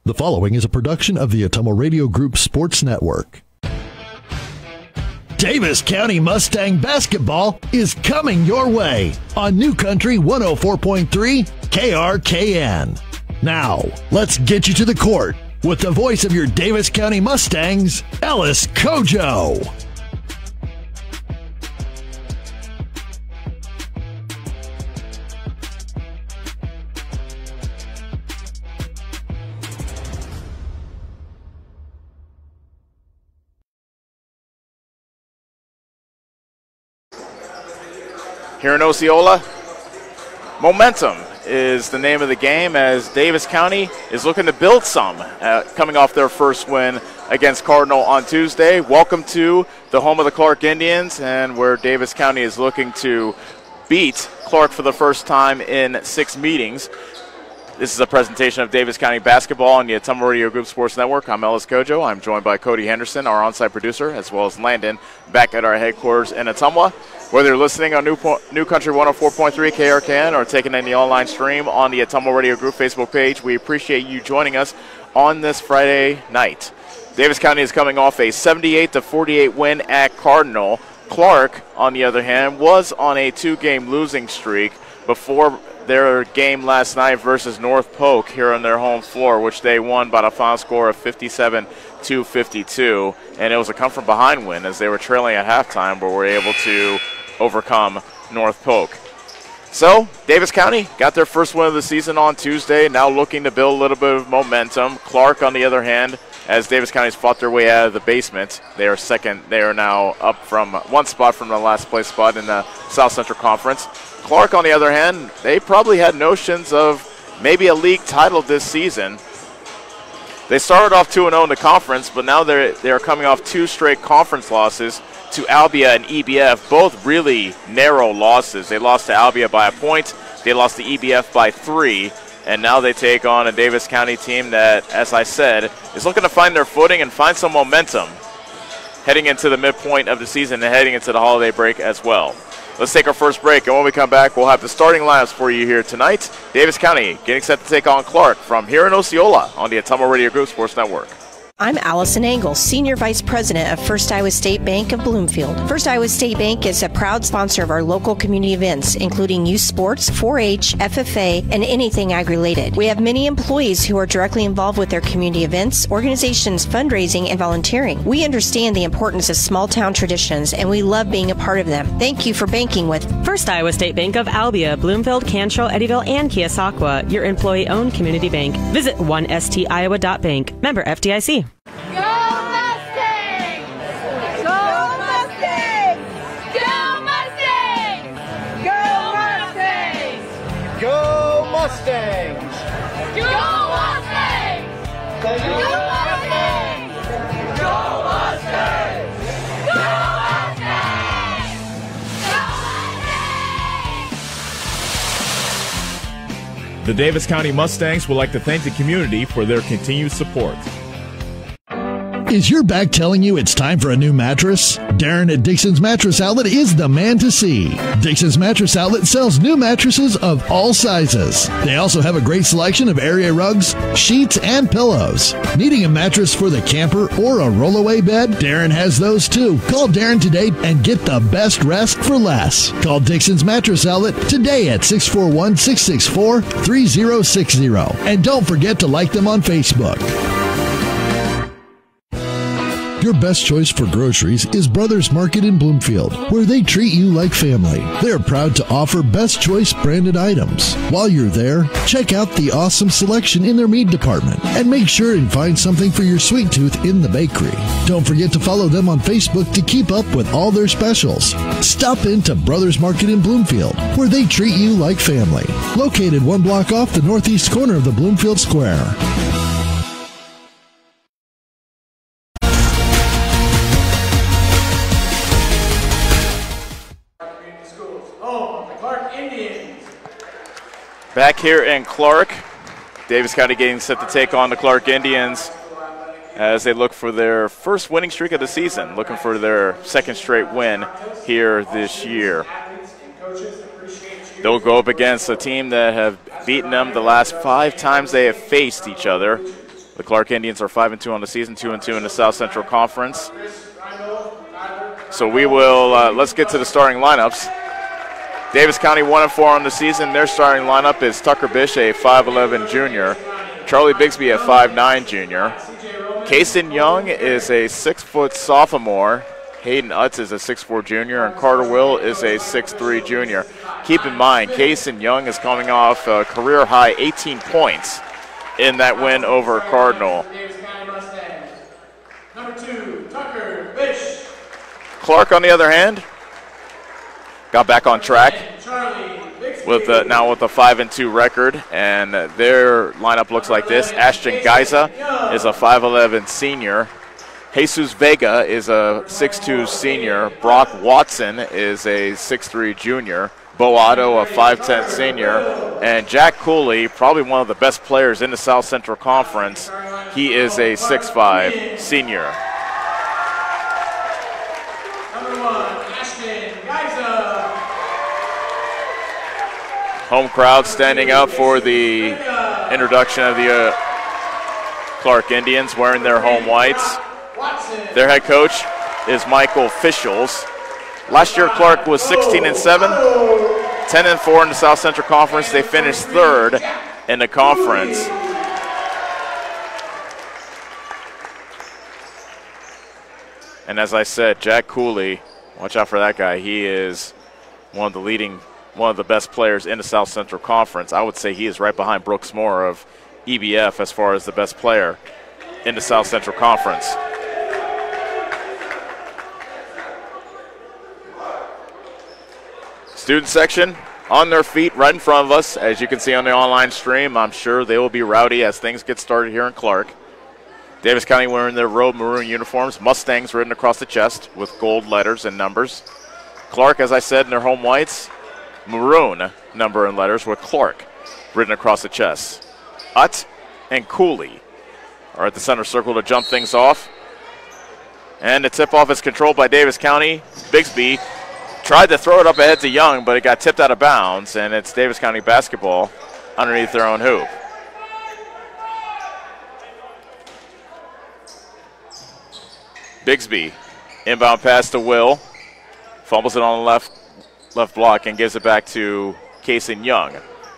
The following is a production of the Ottumwa Radio Group Sports Network. Davis County Mustang basketball is coming your way on New Country 104.3 KRKN. Now, let's get you to the court with the voice of your Davis County Mustangs, Ellis Kojo. Here in Osceola, momentum is the name of the game as Davis County is looking to build some coming off their first win against Cardinal on Tuesday. Welcome to the home of the Clarke Indians, and where Davis County is looking to beat Clarke for the first time in 6 meetings. This is a presentation of Davis County basketball on the Ottumwa Radio Group Sports Network. I'm Ellis Kojo. I'm joined by Cody Henderson, our on-site producer, as well as Landon back at our headquarters in Ottumwa. Whether you're listening on New Country 104.3 KRKN or taking in the online stream on the Ottumwa Radio Group Facebook page, we appreciate you joining us on this Friday night. Davis County is coming off a 78-48 win at Cardinal. Clarke, on the other hand, was on a 2-game losing streak before their game last night versus North Polk here on their home floor, which they won by a final score of 57-52. And it was a come-from-behind win as they were trailing at halftime, but were able to overcome North Polk. So Davis County got their first win of the season on Tuesday, now looking to build a little bit of momentum. Clarke, on the other hand, as Davis County's fought their way out of the basement, they are second. They are now up from 1 spot from the last place spot in the South Central Conference. Clarke, on the other hand, they probably had notions of maybe a league title this season. They started off 2-0 in the conference, but now they're coming off 2 straight conference losses to Albia and EBF, both really narrow losses. They lost to Albia by a point, they lost to EBF by 3, and now they take on a Davis County team that, as I said, is looking to find their footing and find some momentum heading into the midpoint of the season and heading into the holiday break as well. Let's take our first break, and when we come back, we'll have the starting lineups for you here tonight. Davis County getting set to take on Clarke from here in Osceola on the Ottumwa Radio Group Sports Network. I'm Allison Engel, Senior Vice President of First Iowa State Bank of Bloomfield. First Iowa State Bank is a proud sponsor of our local community events, including youth sports, 4-H, FFA, and anything ag-related. We have many employees who are directly involved with their community events, organizations, fundraising, and volunteering. We understand the importance of small-town traditions, and we love being a part of them. Thank you for banking with First Iowa State Bank of Albia, Bloomfield, Cantrell, Eddyville, and Keosauqua, your employee-owned community bank. Visit 1stiowa.bank. Member FDIC. Go Mustangs! Go Mustangs! Go Mustangs! Go Mustangs! Go Mustangs! Go Mustangs! Go Mustangs! The Davis County Mustangs would like to thank the community for their continued support. Is your back telling you it's time for a new mattress? Darren at Dixon's Mattress Outlet is the man to see. Dixon's Mattress Outlet sells new mattresses of all sizes. They also have a great selection of area rugs, sheets, and pillows. Needing a mattress for the camper or a rollaway bed? Darren has those too. Call Darren today and get the best rest for less. Call Dixon's Mattress Outlet today at 641-664-3060. And don't forget to like them on Facebook. Your best choice for groceries is Brothers Market in Bloomfield, where they treat you like family. They're proud to offer Best Choice branded items. While you're there, check out the awesome selection in their meat department and make sure and find something for your sweet tooth in the bakery. Don't forget to follow them on Facebook to keep up with all their specials. Stop into Brothers Market in Bloomfield, where they treat you like family. Located 1 block off the northeast corner of the Bloomfield Square. Back here in Clarke, Davis County getting set to take on the Clarke Indians as they look for their first winning streak of the season, looking for their 2nd straight win here this year. They'll go up against a team that have beaten them the last 5 times they have faced each other. The Clarke Indians are 5-2 on the season, 2-2 in the South Central Conference. So we will, let's get to the starting lineups. Davis County 1-4 on the season. Their starting lineup is Tucker Bish, a 5'11 junior. Charlie Bigsby, a 5'9 junior. Kaysen Young is a 6-foot sophomore. Hayden Utz is a 6'4 junior, and Carter Will is a 6'3 junior. Keep in mind, Kaysen Young is coming off a career-high 18 points in that win over Cardinal. Number 2, Tucker Bish. Clarke, on the other hand, got back on track with now with a 5-2 record, and their lineup looks like this. Ashton Geiza is a 5'11 senior. Jesus Vega is a 6'2 senior. Brock Watson is a 6'3 junior. Bo Otto, a 5'10 senior. And Jack Cooley, probably one of the best players in the South Central Conference. He is a 6'5 senior. Number 1, Ashton Geiza. Home crowd standing up for the introduction of the Clarke Indians wearing their home whites. Their head coach is Michael Fischels. Last year, Clarke was 16-7, 10-4 in the South Central Conference. They finished 3rd in the conference. And as I said, Jack Cooley, watch out for that guy. He is one of the best players in the South Central Conference. I would say he is right behind Brooks Moore of EBF as far as the best player in the South Central Conference. Student section on their feet right in front of us. As you can see on the online stream, I'm sure they will be rowdy as things get started here in Clarke. Davis County wearing their robe maroon uniforms, Mustangs written across the chest with gold letters and numbers. Clarke, as I said, in their home whites, maroon number and letters with Clarke written across the chest. Utt and Cooley are at the center circle to jump things off. And the tip-off is controlled by Davis County. Bigsby tried to throw it up ahead to Young, but it got tipped out of bounds, and it's Davis County basketball underneath their own hoop. Bigsby, inbound pass to Will. Fumbles it on the left block and gives it back to Kaysen Young.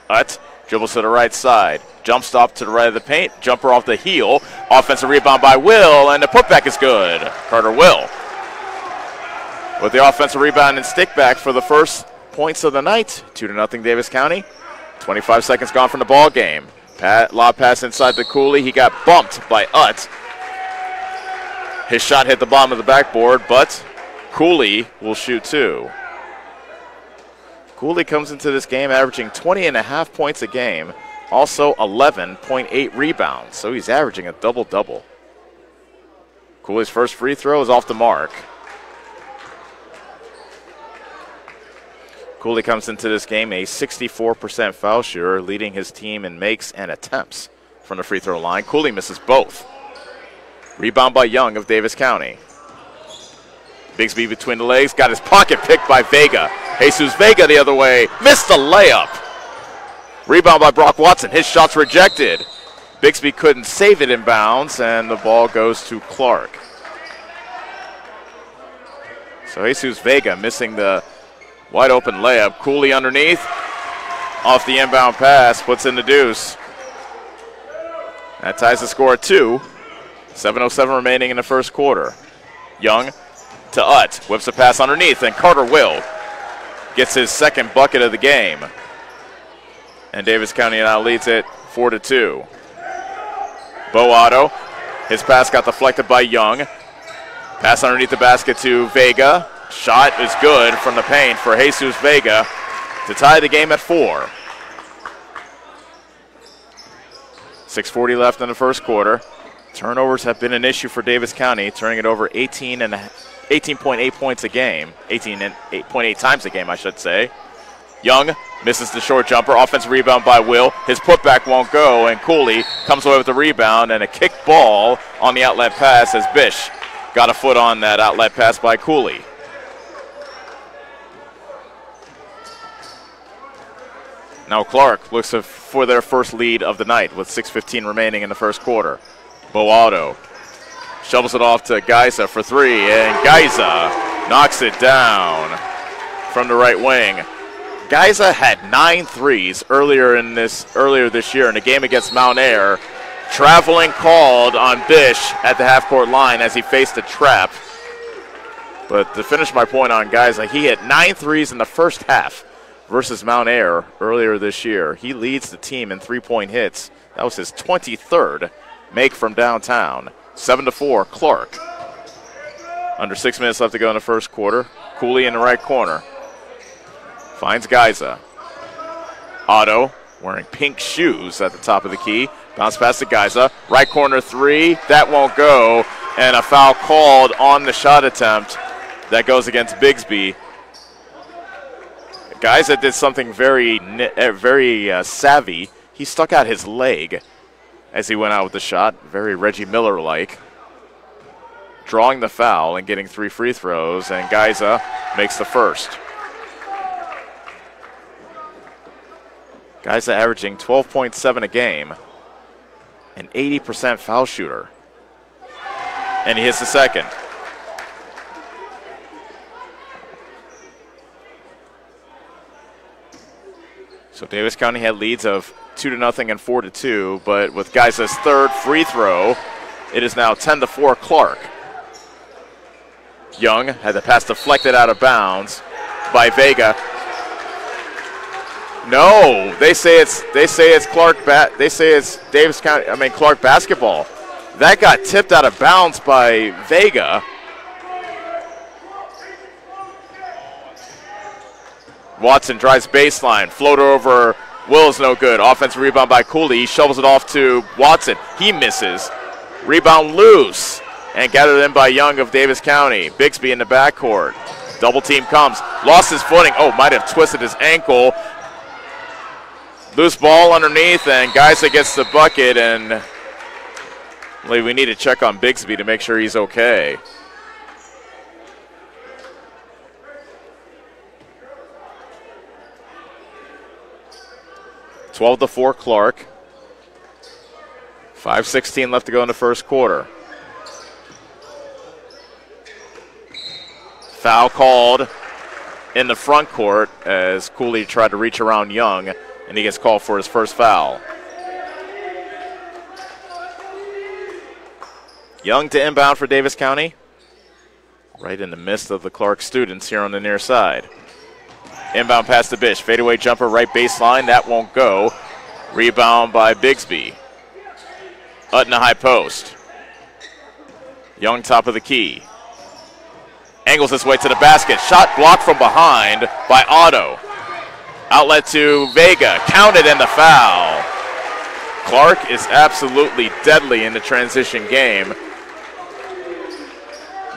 Utt dribbles to the right side. Jump stop to the right of the paint. Jumper off the heel. Offensive rebound by Will, and the putback is good. Carter Will with the offensive rebound and stick back for the first points of the night. 2-0 Davis County. 25 seconds gone from the ball game. Lob pass inside to Cooley. He got bumped by Utt. His shot hit the bottom of the backboard, but Cooley will shoot 2. Cooley comes into this game averaging 20.5 points a game, also 11.8 rebounds, so he's averaging a double-double. Cooley's first free throw is off the mark. Cooley comes into this game a 64% foul shooter, leading his team in makes and attempts from the free throw line. Cooley misses both. Rebound by Young of Davis County. Bigsby between the legs, got his pocket picked by Vega. Jesus Vega the other way, missed the layup. Rebound by Brock Watson, his shot's rejected. Bigsby couldn't save it in bounds, and the ball goes to Clarke. So Jesus Vega missing the wide open layup. Cooley underneath, off the inbound pass, puts in the deuce. That ties the score at 2. 7:07 remaining in the first quarter. Young to Utt, whips a pass underneath, and Carter Will gets his second bucket of the game. And Davis County now leads it 4-2. Bo Otto, his pass got deflected by Young. Pass underneath the basket to Vega. Shot is good from the paint for Jesus Vega to tie the game at 4. 6:40 left in the first quarter. Turnovers have been an issue for Davis County, turning it over 18.8 points a game, 18.8 times a game, I should say. Young misses the short jumper, offensive rebound by Will. His putback won't go, and Cooley comes away with the rebound and a kicked ball on the outlet pass as Bish got a foot on that outlet pass by Cooley. Now Clarke looks for their first lead of the night with 6:15 remaining in the first quarter. Bo Otto shovels it off to Geiza for three, and Geiza knocks it down from the right wing. Geiza had 9 threes earlier this year in a game against Mount Air. Traveling called on Bish at the half-court line as he faced a trap. But to finish my point on Geiza, he hit 9 threes in the first half versus Mount Air earlier this year. He leads the team in three-point hits. That was his 23rd make from downtown. 7-4, Clark. Under 6 minutes left to go in the first quarter. Cooley in the right corner. Finds Geiza. Otto wearing pink shoes at the top of the key. Bounce pass to Geiza. Right corner three. That won't go. And a foul called on the shot attempt. That goes against Bigsby. Geiza did something very savvy. He stuck out his leg as he went out with the shot. Very Reggie Miller-like. Drawing the foul and getting 3 free throws. And Geiza makes the first. Geiza averaging 12.7 a game. An 80% foul shooter. And he hits the second. So Davis County had leads of 2-0 and 4-2, but with Geiza's third free throw, it is now 10-4 Clark. Young had the pass deflected out of bounds by Vega. No, they say it's Clark. They say it's Clark basketball. That got tipped out of bounds by Vega. Watson drives baseline, floater over Will is no good. Offensive rebound by Cooley. He shovels it off to Watson. He misses. Rebound loose and gathered in by Young of Davis County. Bixby in the backcourt. Double team comes. Lost his footing. Oh, might have twisted his ankle. Loose ball underneath, and Geiza gets the bucket, and we need to check on Bixby to make sure he's okay. (12-4) Clark. 5:16 left to go in the first quarter. Foul called in the front court as Cooley tried to reach around Young, and he gets called for his first foul. Young to inbound for Davis County. Right in the midst of the Clark students here on the near side. Inbound pass to Bish. Fadeaway jumper right baseline. That won't go. Rebound by Bigsby. Utton a high post. Young top of the key. Angles his way to the basket. Shot blocked from behind by Otto. Outlet to Vega. Counted and the foul. Clark is absolutely deadly in the transition game.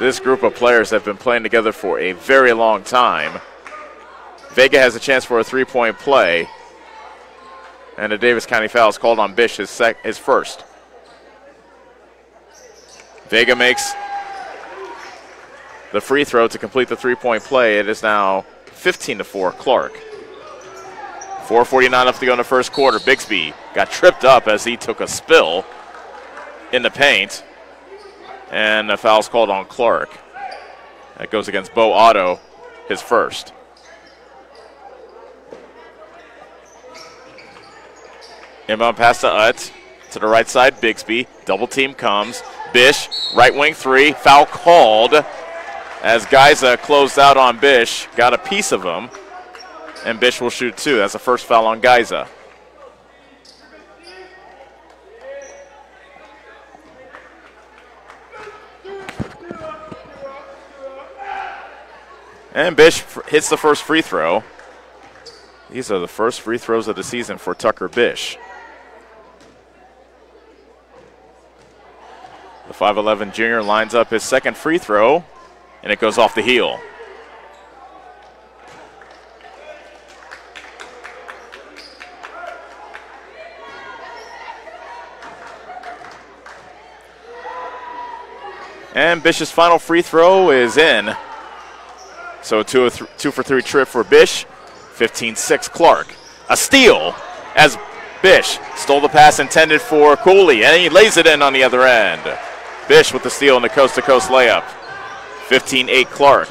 This group of players have been playing together for a very long time. Vega has a chance for a three-point play. And a Davis County foul is called on Bish, his first. Vega makes the free throw to complete the three-point play. It is now 15-4 Clark. 4:49 left to go in the first quarter. Bixby got tripped up as he took a spill in the paint. And the foul's called on Clark. That goes against Bo Otto, his first. Inbound pass to Utz. To the right side, Bixby. Double team comes. Bish, right wing three. Foul called as Geiza closed out on Bish. Got a piece of him. And Bish will shoot two. That's the first foul on Geiza. And Bish hits the first free throw. These are the first free throws of the season for Tucker Bish. The 5'11 junior lines up his second free throw, and it goes off the heel. And Bish's final free throw is in. So a 2-for-3 trip for Bish. 15-6 Clark. A steal as Bish stole the pass intended for Cooley, and he lays it in on the other end. Bish with the steal in the coast-to-coast layup. 15-8 Clark.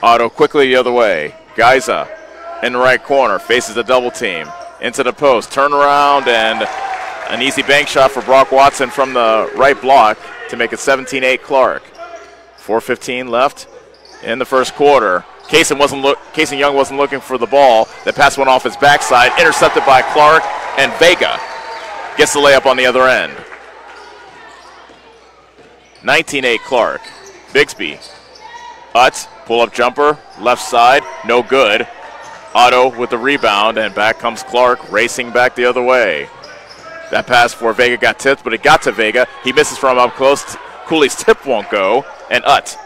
Otto quickly the other way. Geiza in the right corner, faces a double team. Into the post, turn around, and an easy bank shot for Brock Watson from the right block to make it 17-8 Clark. 4:15 left in the first quarter. Kaysen Young wasn't looking for the ball. The pass went off his backside, intercepted by Clark, and Vega gets the layup on the other end. 19-8 Clark. Bigsby. Utz, pull-up jumper, left side, no good. Otto with the rebound, and back comes Clark, racing back the other way. That pass for Vega got tipped, but it got to Vega. He misses from up close. Cooley's tip won't go, and Utz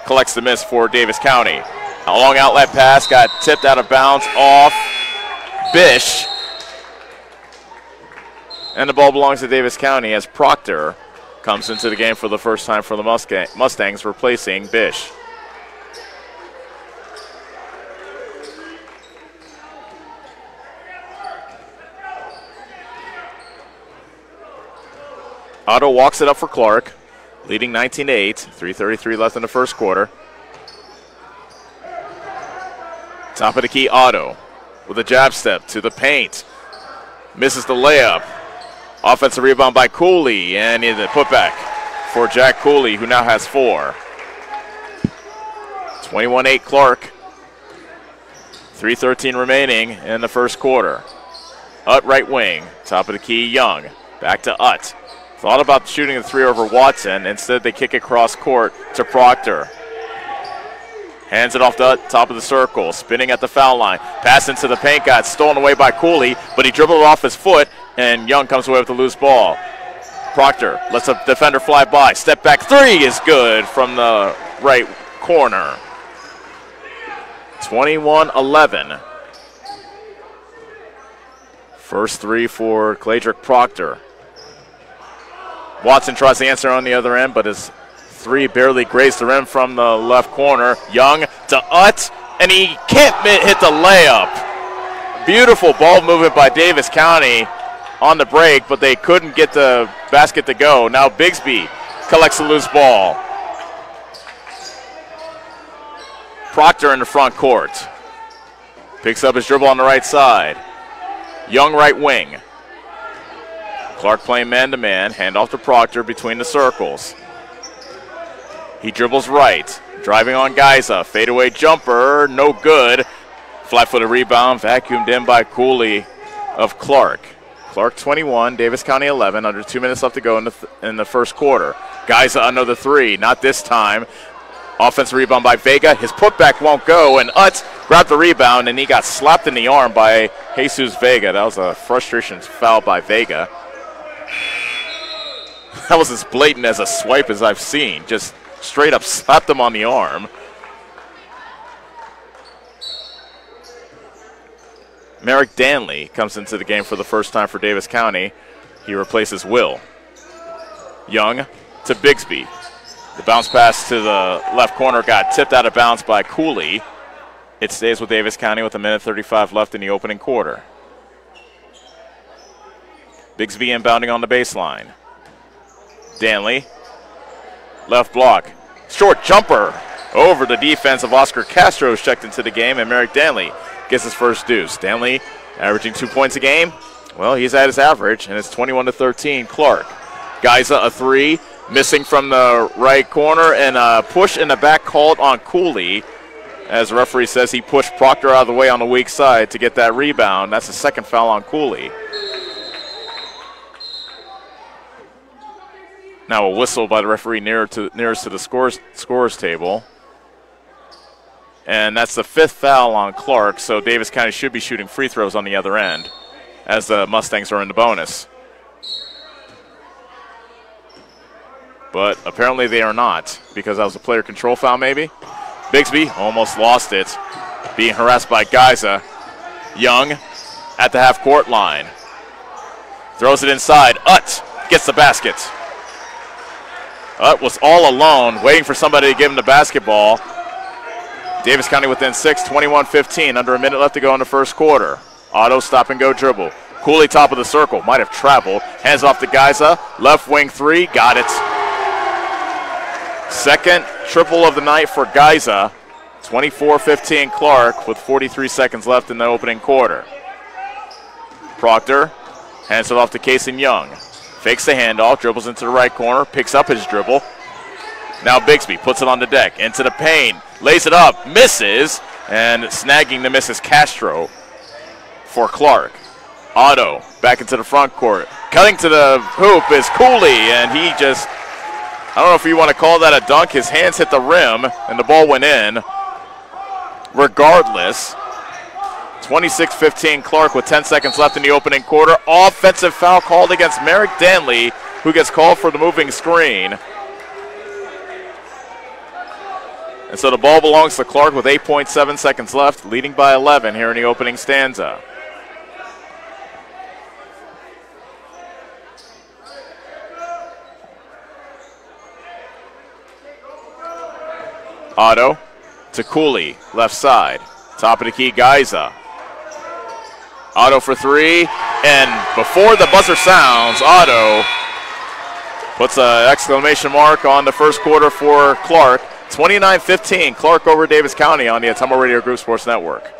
collects the miss for Davis County. A long outlet pass got tipped out of bounds off Bish. And the ball belongs to Davis County as Proctor comes into the game for the first time for the Mustangs, replacing Bish. Otto walks it up for Clark, leading 19-8, 3:33 left in the first quarter. Top of the key, Otto with a jab step to the paint. Misses the layup. Offensive rebound by Cooley, and the putback for Jack Cooley, who now has 4. 21-8 Clark. 3:13 remaining in the first quarter. Ut right wing. Top of the key, Young. Back to Ut. Thought about shooting the three over Watson. Instead, they kick it cross court to Proctor. Hands it off the top of the circle, spinning at the foul line. Pass into the paint, got stolen away by Cooley, but he dribbled off his foot, and Young comes away with the loose ball. Proctor lets a defender fly by. Step back three is good from the right corner. 21-11. First three for Cladrick Proctor. Watson tries to answer on the other end, but his three barely grazed the rim from the left corner. Young to Ut, and he can't hit the layup. Beautiful ball movement by Davis County on the break, but they couldn't get the basket to go. Now Bigsby collects the loose ball. Proctor in the front court. Picks up his dribble on the right side. Young right wing. Clark playing man-to-man. Handoff to Proctor between the circles. He dribbles right. Driving on Geiza. Fadeaway jumper. No good. Flat-footed rebound. Vacuumed in by Cooley of Clark. Clark 21, Davis County 11. Under 2 minutes left to go in the first quarter. Geiza another three. Not this time. Offensive rebound by Vega. His putback won't go, and Utz grabbed the rebound, and he got slapped in the arm by Jesus Vega. That was a frustration foul by Vega. That was as blatant as a swipe as I've seen. Just straight up slapped him on the arm. Merrick Danley comes into the game for the first time for Davis County. He replaces Will. Young to Bigsby. The bounce pass to the left corner got tipped out of bounds by Cooley. It stays with Davis County with 1:35 left in the opening quarter. Bigsby inbounding on the baseline. Danley, left block. Short jumper over the defense of Oscar Castro is checked into the game, and Merrick Danley gets his first deuce. Danley averaging 2 points a game. Well, he's at his average, and it's 21-13 Clark. Geiza a three, missing from the right corner, and a push in the back called on Cooley. As the referee says, he pushed Proctor out of the way on the weak side to get that rebound. That's the second foul on Cooley. Now a whistle by the referee nearest to the scores table. And that's the fifth foul on Clark, so Davis County should be shooting free throws on the other end as the Mustangs are in the bonus. But apparently they are not, because that was a player control foul maybe. Bigsby almost lost it, being harassed by Geiza. Young at the half-court line. Throws it inside. Ut gets the basket. Ut was all alone, waiting for somebody to give him the basketball. Davis County within 6, 21-15, under a minute left to go in the first quarter. Otto stop-and-go dribble. Cooley top of the circle, might have traveled. Hands off to Geiza. Left wing three, got it. Second triple of the night for Geiza. 24-15 Clark with 43 seconds left in the opening quarter. Proctor hands it off to Kason Young. Fakes the handoff, dribbles into the right corner, picks up his dribble. Now Bigsby puts it on the deck, into the paint, lays it up, misses, and snagging the miss is Castro for Clark. Otto back into the front court. Cutting to the hoop is Cooley, and he just, I don't know if you want to call that a dunk. His hands hit the rim, and the ball went in. Regardless, 26-15 Clark with 10 seconds left in the opening quarter. Offensive foul called against Merrick Danley, who gets called for the moving screen. And so the ball belongs to Clark with 8.7 seconds left, leading by 11 here in the opening stanza. Otto to Cooley, left side. Top of the key, Geiza. Otto for three, and before the buzzer sounds, Otto puts an exclamation mark on the first quarter for Clark. 29-15, Clark over Davis County on the Ottumwa Radio Group Sports Network.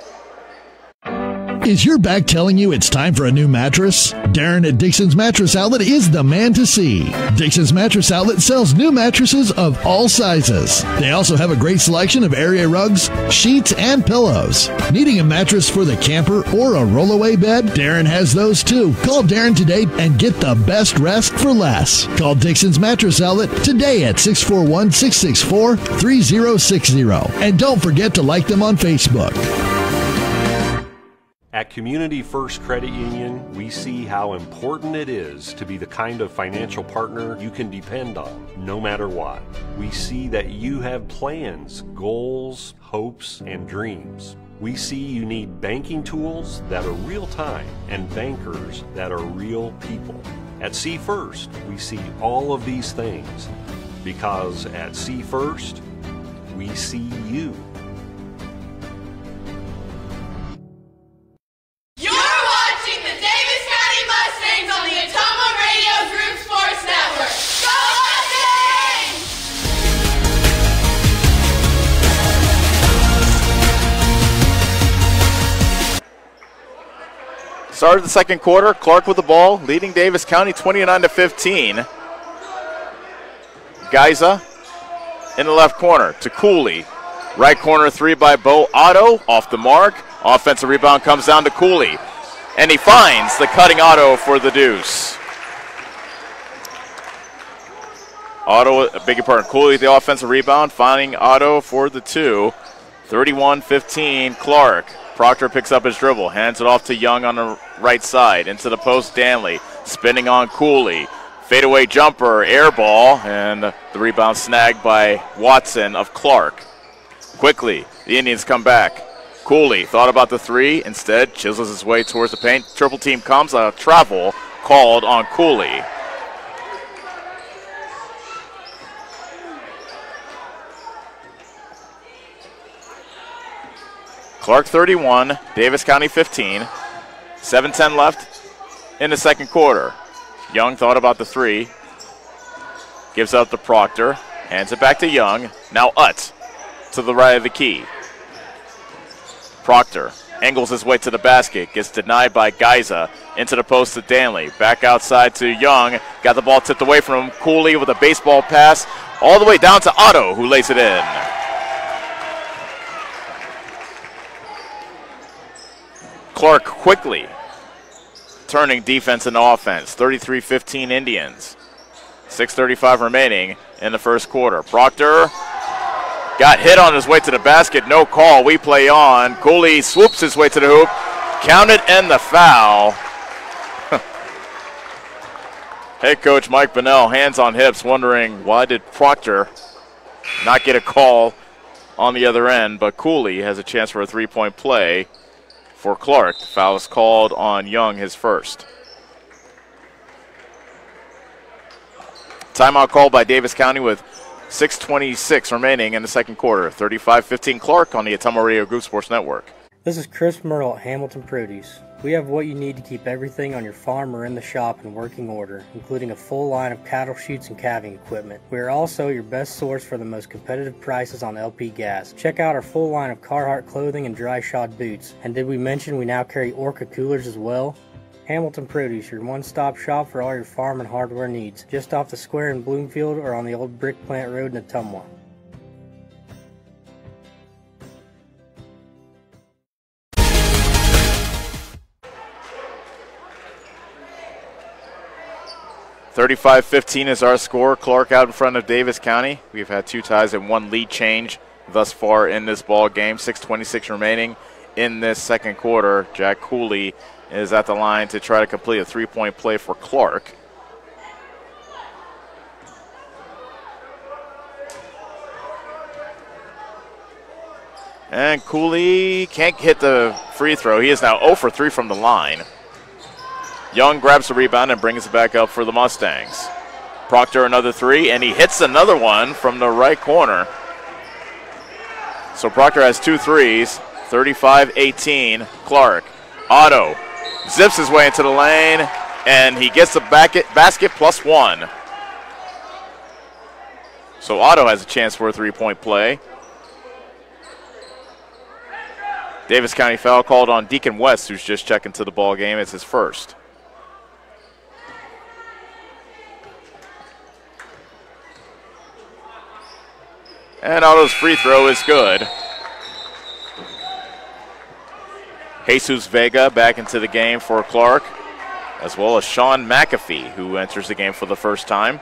Is your back telling you it's time for a new mattress? Darren at Dixon's Mattress Outlet is the man to see. Dixon's Mattress Outlet sells new mattresses of all sizes. They also have a great selection of area rugs, sheets, and pillows. Needing a mattress for the camper or a rollaway bed? Darren has those too. Call Darren today and get the best rest for less. Call Dixon's Mattress Outlet today at 641-664-3060. And don't forget to like them on Facebook. At Community First Credit Union, we see how important it is to be the kind of financial partner you can depend on, no matter what. We see that you have plans, goals, hopes, and dreams. We see you need banking tools that are real-time and bankers that are real people. At See First, we see all of these things because at See First, we see you. Start of the second quarter, Clark with the ball, leading Davis County 29-15. Geiza in the left corner to Cooley. Right corner three by Bo Otto, off the mark. Offensive rebound comes down to Cooley. And he finds the cutting Otto for the deuce. Otto, beg your pardon, Cooley the offensive rebound, finding Otto for the two. 31-15 Clark. Proctor picks up his dribble, hands it off to Young on the right side, into the post Danley, spinning on Cooley. Fadeaway jumper, air ball, and the rebound snagged by Watson of Clark. Quickly, the Indians come back. Cooley thought about the three, instead chisels his way towards the paint. Triple team comes, a travel called on Cooley. Clark 31, Davis County 15. 7:10 left in the second quarter. Young thought about the three. Gives up to Proctor. Hands it back to Young. Now Utt to the right of the key. Proctor angles his way to the basket. Gets denied by Geiza. Into the post to Danley. Back outside to Young. Got the ball tipped away from him. Cooley with a baseball pass. All the way down to Otto, who lays it in. Clark quickly turning defense into offense. 33-15 Indians. 6:35 remaining in the first quarter. Proctor got hit on his way to the basket. No call. We play on. Cooley swoops his way to the hoop. Counted and the foul. Head coach Mike Bunnell, hands on hips, wondering why did Proctor not get a call on the other end. But Cooley has a chance for a three-point play. For Clark, the foul is called on Young, his first. Timeout called by Davis County with 6:26 remaining in the second quarter. 35-15 Clark on the Ottumwa Radio Group Sports Network. This is Chris Myrtle at Hamilton Produce. We have what you need to keep everything on your farm or in the shop in working order, including a full line of cattle chutes and calving equipment. We are also your best source for the most competitive prices on LP gas. Check out our full line of Carhartt clothing and dry shod boots. And did we mention we now carry Orca coolers as well? Hamilton Produce, your one-stop shop for all your farm and hardware needs. Just off the square in Bloomfield or on the old Brick Plant Road in Ottumwa. (35-15) is our score. Clarke out in front of Davis County. We've had 2 ties and 1 lead change thus far in this ball game. 6:26 remaining in this second quarter. Jack Cooley is at the line to try to complete a 3-point play for Clarke. And Cooley can't hit the free throw. He is now 0 for 3 from the line. Young grabs the rebound and brings it back up for the Mustangs. Proctor another 3, and he hits another one from the right corner. So Proctor has 2 threes, 35-18, Clarke. Otto zips his way into the lane, and he gets the basket plus 1. So Otto has a chance for a 3-point play. Davis County foul called on Deacon West, who's just checking to the ball game. It's his first. And Otto's free throw is good. Jesus Vega back into the game for Clarke, as well as Sean McAfee, who enters the game for the first time.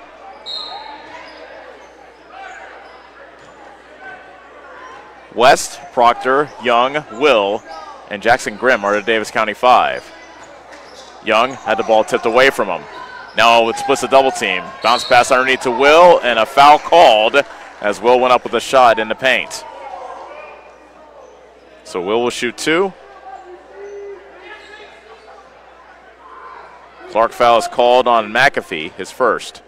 West, Proctor, Young, Will, and Jackson Grimm are the Davis County 5. Young had the ball tipped away from him. Now it splits a double team. Bounce pass underneath to Will, and a foul called as Will went up with a shot in the paint. So Will shoot 2. Clarke foul is called on McAfee, his first.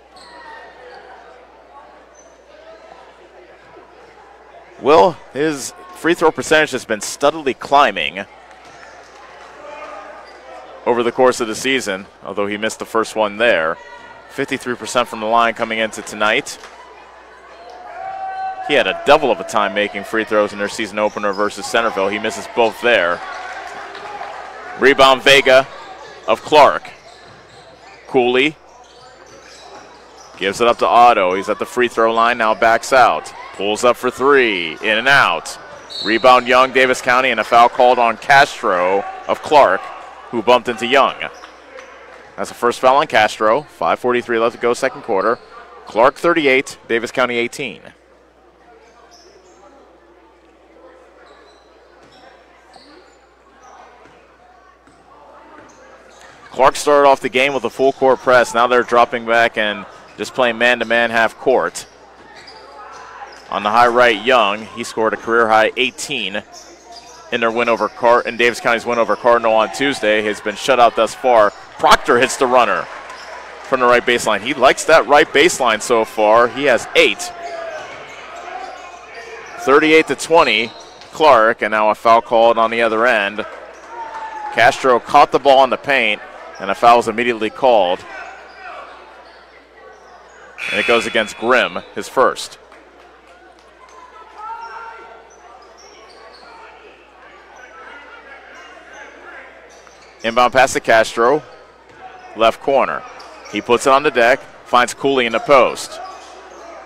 Will, his free throw percentage has been steadily climbing over the course of the season, although he missed the first one there. 53% from the line coming into tonight. He had a devil of a time making free throws in their season opener versus Centerville. He misses both there. Rebound Vega of Clarke. Cooley gives it up to Otto. He's at the free throw line, now backs out. Pulls up for 3, in and out. Rebound Young, Davis County, and a foul called on Castro of Clarke, who bumped into Young. That's the first foul on Castro. 5:43 left to go, second quarter. Clarke 38, Davis County 18. Clarke started off the game with a full court press. Now they're dropping back and just playing man-to-man half court. On the high right, Young, he scored a career-high 18 in their win over in Davis County's win over Cardinal on Tuesday. Has been shut out thus far. Proctor hits the runner from the right baseline. He likes that right baseline so far. He has 8. 38-20, Clarke, and now a foul called on the other end. Castro caught the ball in the paint, and a foul is immediately called. And it goes against Grimm, his first. Inbound pass to Castro, left corner. He puts it on the deck, finds Cooley in the post.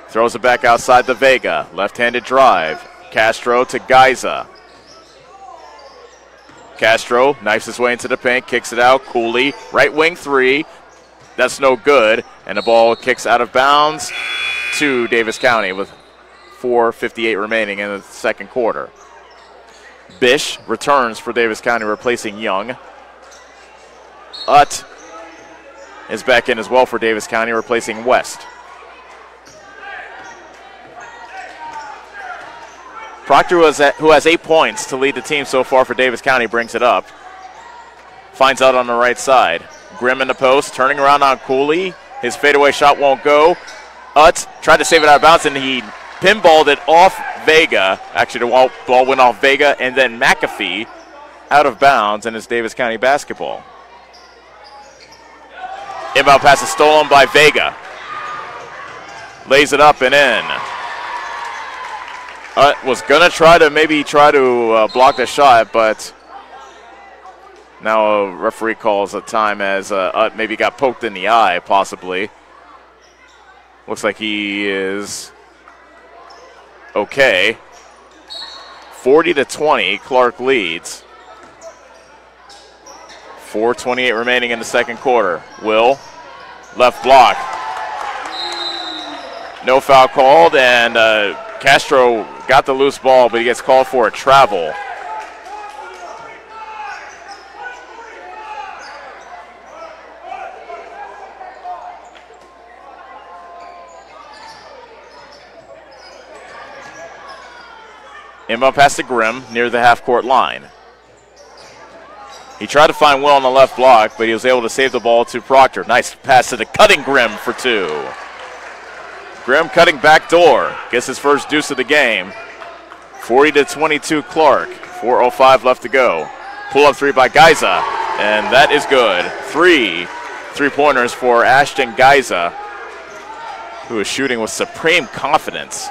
Throws it back outside to Vega, left-handed drive. Castro to Geiza. Castro knifes his way into the paint, kicks it out. Cooley, right wing 3. That's no good. And the ball kicks out of bounds to Davis County with 4:58 remaining in the second quarter. Bish returns for Davis County, replacing Young. Utt is back in as well for Davis County, replacing West. Proctor, who has 8 points to lead the team so far for Davis County, brings it up. Finds out on the right side. Grimm in the post, turning around on Cooley. His fadeaway shot won't go. Utt tried to save it out of bounds, and he pinballed it off Vega. Actually, the ball went off Vega, and then McAfee out of bounds, and it's Davis County basketball. Inbound pass is stolen by Vega. Lays it up and in. Was going to try to block the shot, but now a referee calls a time as maybe got poked in the eye, possibly. Looks like he is okay. 40-20, Clarke leads. 4:28 remaining in the second quarter. Will, left block. No foul called, and Castro got the loose ball, but he gets called for a travel. Inbound pass to Grimm near the half-court line. He tried to find Will on the left block, but he was able to save the ball to Proctor. Nice pass to the cutting Grimm for two. Grimm cutting back door. Gets his first deuce of the game. 40-22 Clarke. 4:05 left to go. Pull-up three by Geiza, and that is good. 3 3-pointers for Ashton Geiza, who is shooting with supreme confidence.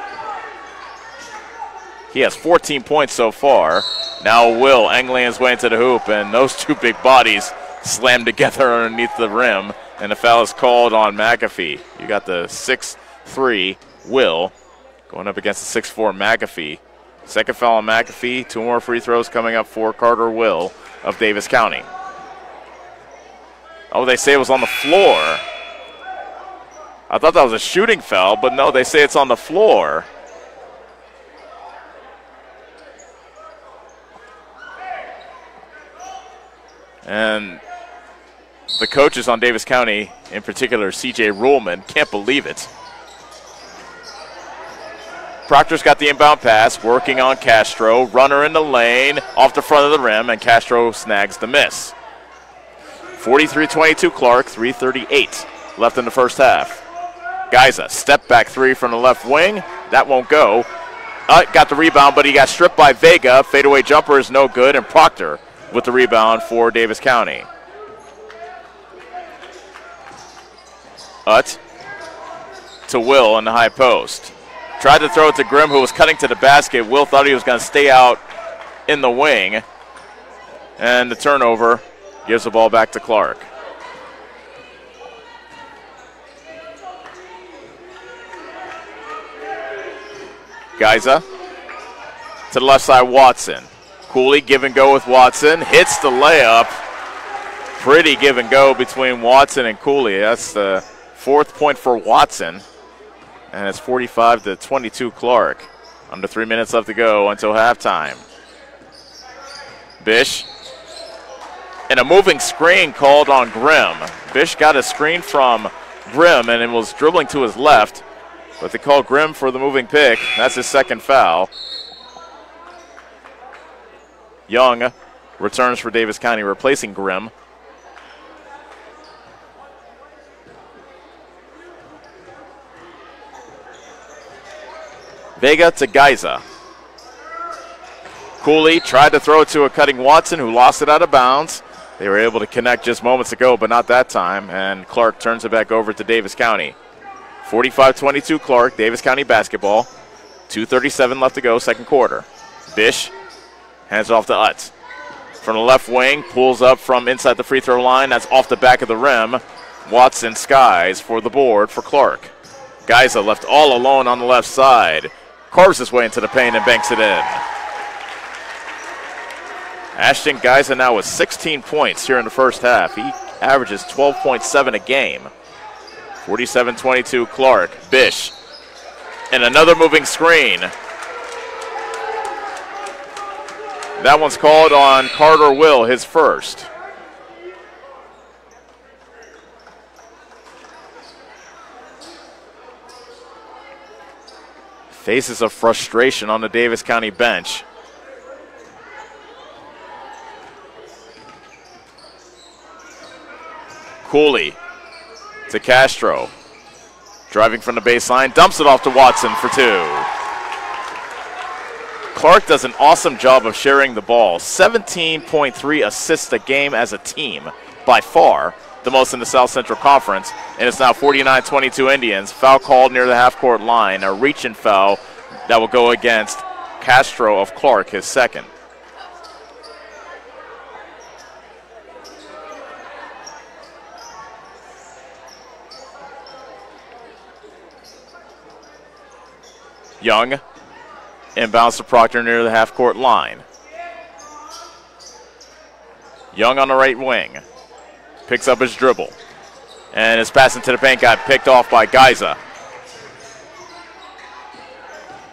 He has 14 points so far. Now Will angling his way into the hoop, and those two big bodies slam together underneath the rim, and the foul is called on McAfee. You got the 6'3" Will going up against the 6'4" McAfee. Second foul on McAfee. 2 more free throws coming up for Carter Will of Davis County. Oh, they say it was on the floor. I thought that was a shooting foul, but no, they say it's on the floor. And the coaches on Davis County, in particular C.J. Ruhlman, can't believe it. Proctor's got the inbound pass, working on Castro. Runner in the lane, off the front of the rim, and Castro snags the miss. 43-22 Clarke, 3:38 left in the first half. Geiza, step back three from the left wing. That won't go. Got the rebound, but he got stripped by Vega. Fadeaway jumper is no good, and Proctor with the rebound for Davis County. Utt to Will in the high post. Tried to throw it to Grimm, who was cutting to the basket. Will thought he was going to stay out in the wing. And the turnover gives the ball back to Clarke. Geiza to the left side, Watson. Cooley give and go with Watson. Hits the layup. Pretty give and go between Watson and Cooley. That's the 4th point for Watson. And it's 45-22 Clarke. Under 3 minutes left to go until halftime. Bish. And a moving screen called on Grimm. Bish got a screen from Grimm and it was dribbling to his left. But they called Grimm for the moving pick. That's his second foul. Young returns for Davis County, replacing Grimm. Vega to Geiza. Cooley tried to throw it to a cutting Watson, who lost it out of bounds. They were able to connect just moments ago, but not that time, and Clarke turns it back over to Davis County. 45-22 Clarke, Davis County basketball. 2:37 left to go, second quarter. Bish hands it off to Utz. From the left wing, pulls up from inside the free throw line. That's off the back of the rim. Watson skies for the board for Clarke. Geiza left all alone on the left side. Carves his way into the paint and banks it in. Ashton Geiza now with 16 points here in the first half. He averages 12.7 a game. 47-22 Clarke. Bish. And another moving screen. That one's called on Carter Will, his first. Faces of frustration on the Davis County bench. Cooley to Castro. Driving from the baseline, dumps it off to Watson for two. Clarke does an awesome job of sharing the ball. 17.3 assists a game as a team, by far the most in the South Central Conference. And it's now 49-22 Indians. Foul called near the half-court line, a reach-in foul that will go against Castro of Clarke, his second. Young inbounds to Proctor near the half-court line. Young on the right wing. Picks up his dribble. And his pass into the paint got picked off by Geiza.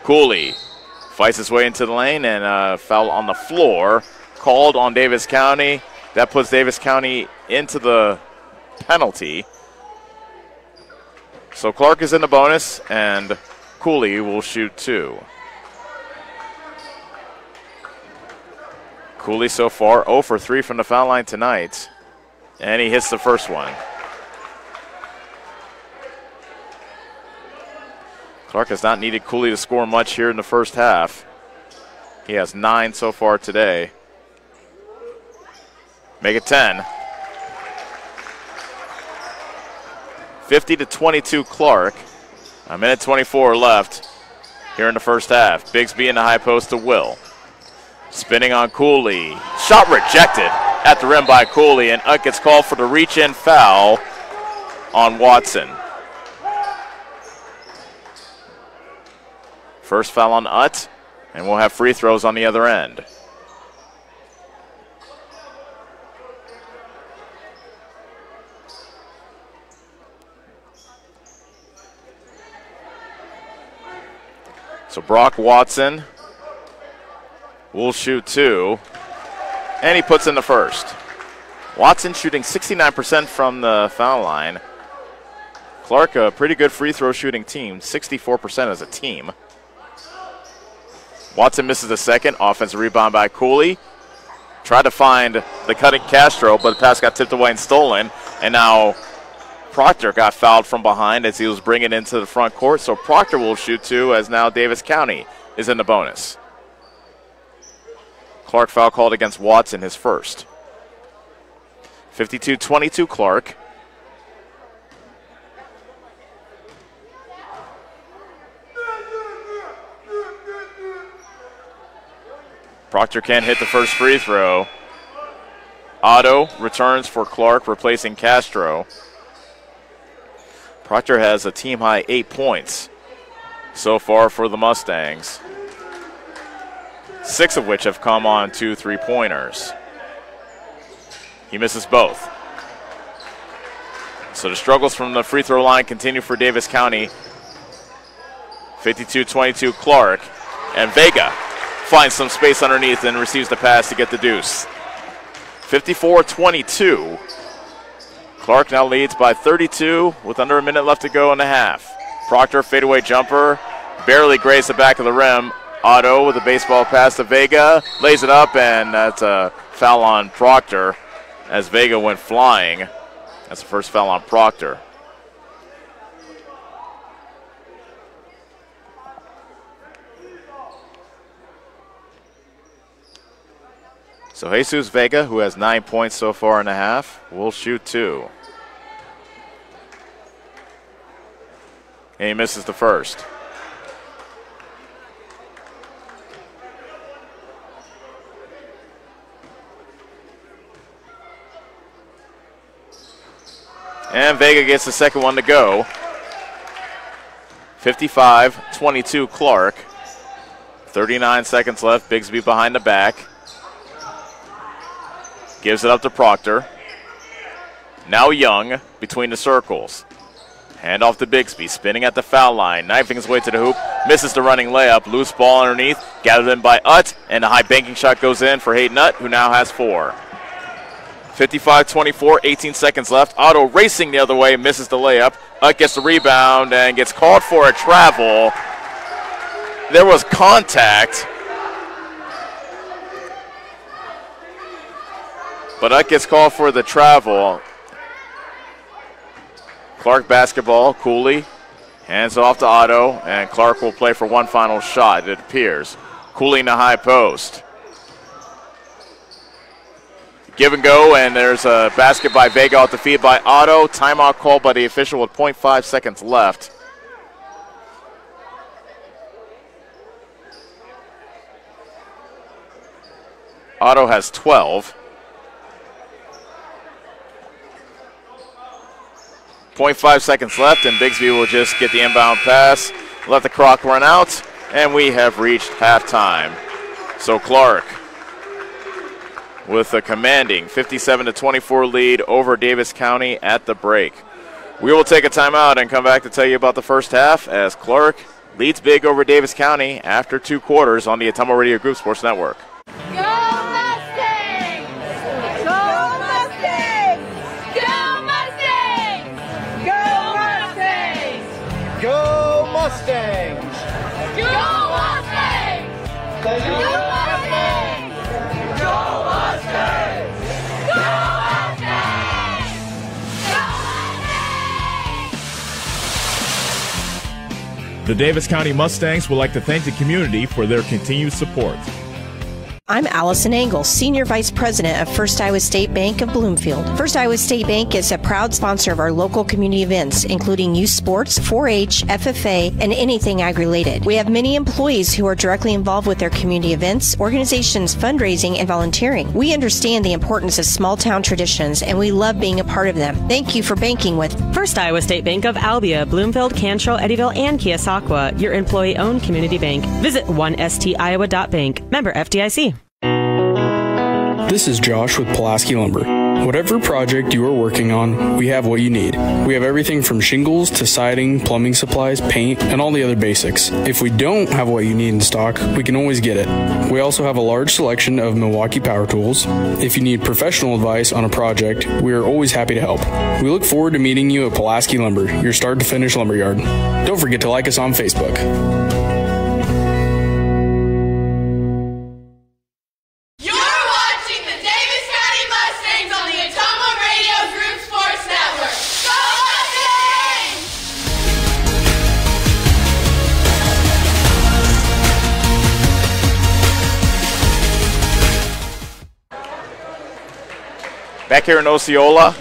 Cooley fights his way into the lane, and a foul on the floor called on Davis County. That puts Davis County into the penalty. So Clarke is in the bonus, and Cooley will shoot 2. Cooley so far 0 for 3 from the foul line tonight, and he hits the first one. Clarke has not needed Cooley to score much here in the first half. He has 9 so far today. Make it 10. 50-22 Clarke. A minute 24 left here in the first half. Bigsby in the high post to Will. Spinning on Cooley. Shot rejected at the rim by Cooley, and Utt gets called for the reach-in foul on Watson. First foul on Utt, and we'll have free throws on the other end. So Brock Watson will shoot 2, and he puts in the first. Watson shooting 69% from the foul line. Clarke, a pretty good free throw shooting team, 64% as a team. Watson misses the second. Offensive rebound by Cooley. Tried to find the cutting Castro, but the pass got tipped away and stolen. And now Proctor got fouled from behind as he was bringing it into the front court. So Proctor will shoot 2 as now Davis County is in the bonus. Clarke foul called against Watson, his first. 52-22 Clarke. Proctor can't hit the first free throw. Otto returns for Clarke, replacing Castro. Proctor has a team-high 8 points so far for the Mustangs, 6 of which have come on 2 3-pointers. He misses both. So the struggles from the free throw line continue for Davis County. 52-22 Clarke, and Vega finds some space underneath and receives the pass to get the deuce. 54-22. Clarke now leads by 32 with under a minute left to go in the half. Proctor fadeaway jumper, barely grazed the back of the rim. Otto with a baseball pass to Vega, lays it up, and that's a foul on Proctor as Vega went flying. That's the first foul on Proctor. So Jesus Vega, who has 9 points so far in the half, will shoot 2. And he misses the first. And Vega gets the second one to go. 55-22 Clarke. 39 seconds left. Bigsby behind the back. Gives it up to Proctor. Now Young between the circles. Hand off to Bigsby, spinning at the foul line, knifing his way to the hoop, misses the running layup, loose ball underneath, gathered in by Utt, and a high banking shot goes in for Hayden Utt, who now has 4. 55-24, 18 seconds left. Otto racing the other way, misses the layup. Utt gets the rebound and gets called for a travel. There was contact, but Utt gets called for the travel. Clarke basketball, Cooley hands off to Otto, and Clarke will play for one final shot, it appears. cooling the high post. Give and go, and there's a basket by Vega off the feed by Otto. Timeout called by the official with 0.5 seconds left. Otto has 12. 0.5 seconds left, and Bigsby will just get the inbound pass, let the clock run out, and we have reached halftime. So Clark with a commanding 57-24 lead over Davis County at the break. We will take a timeout and come back to tell you about the first half as Clark leads big over Davis County after 2 quarters on the Atomo Radio Group Sports Network. Go Mustangs! Go Mustangs! Go Mustangs! Go Mustangs! Go Mustangs! Go Mustangs! Go Mustangs! Go Mustangs! Go Mustangs! The Davis County Mustangs would like to thank the community for their continued support. I'm Allison Engel, Senior Vice President of First Iowa State Bank of Bloomfield. First Iowa State Bank is a proud sponsor of our local community events, including youth sports, 4-H, FFA, and anything ag-related. We have many employees who are directly involved with their community events, organizations, fundraising, and volunteering. We understand the importance of small-town traditions, and we love being a part of them. Thank you for banking with First Iowa State Bank of Albia, Bloomfield, Cantrell, Eddyville, and Keosauqua, your employee-owned community bank. Visit 1stiowa.bank. Member FDIC. This is Josh with Pulaski Lumber. Whatever project you are working on, we have what you need. We have everything from shingles to siding, plumbing supplies, paint, and all the other basics. If we don't have what you need in stock, we can always get it. We also have a large selection of Milwaukee power tools. If you need professional advice on a project, we are always happy to help. We look forward to meeting you at Pulaski Lumber, your start to finish lumberyard. Don't forget to like us on Facebook. Back here in Osceola,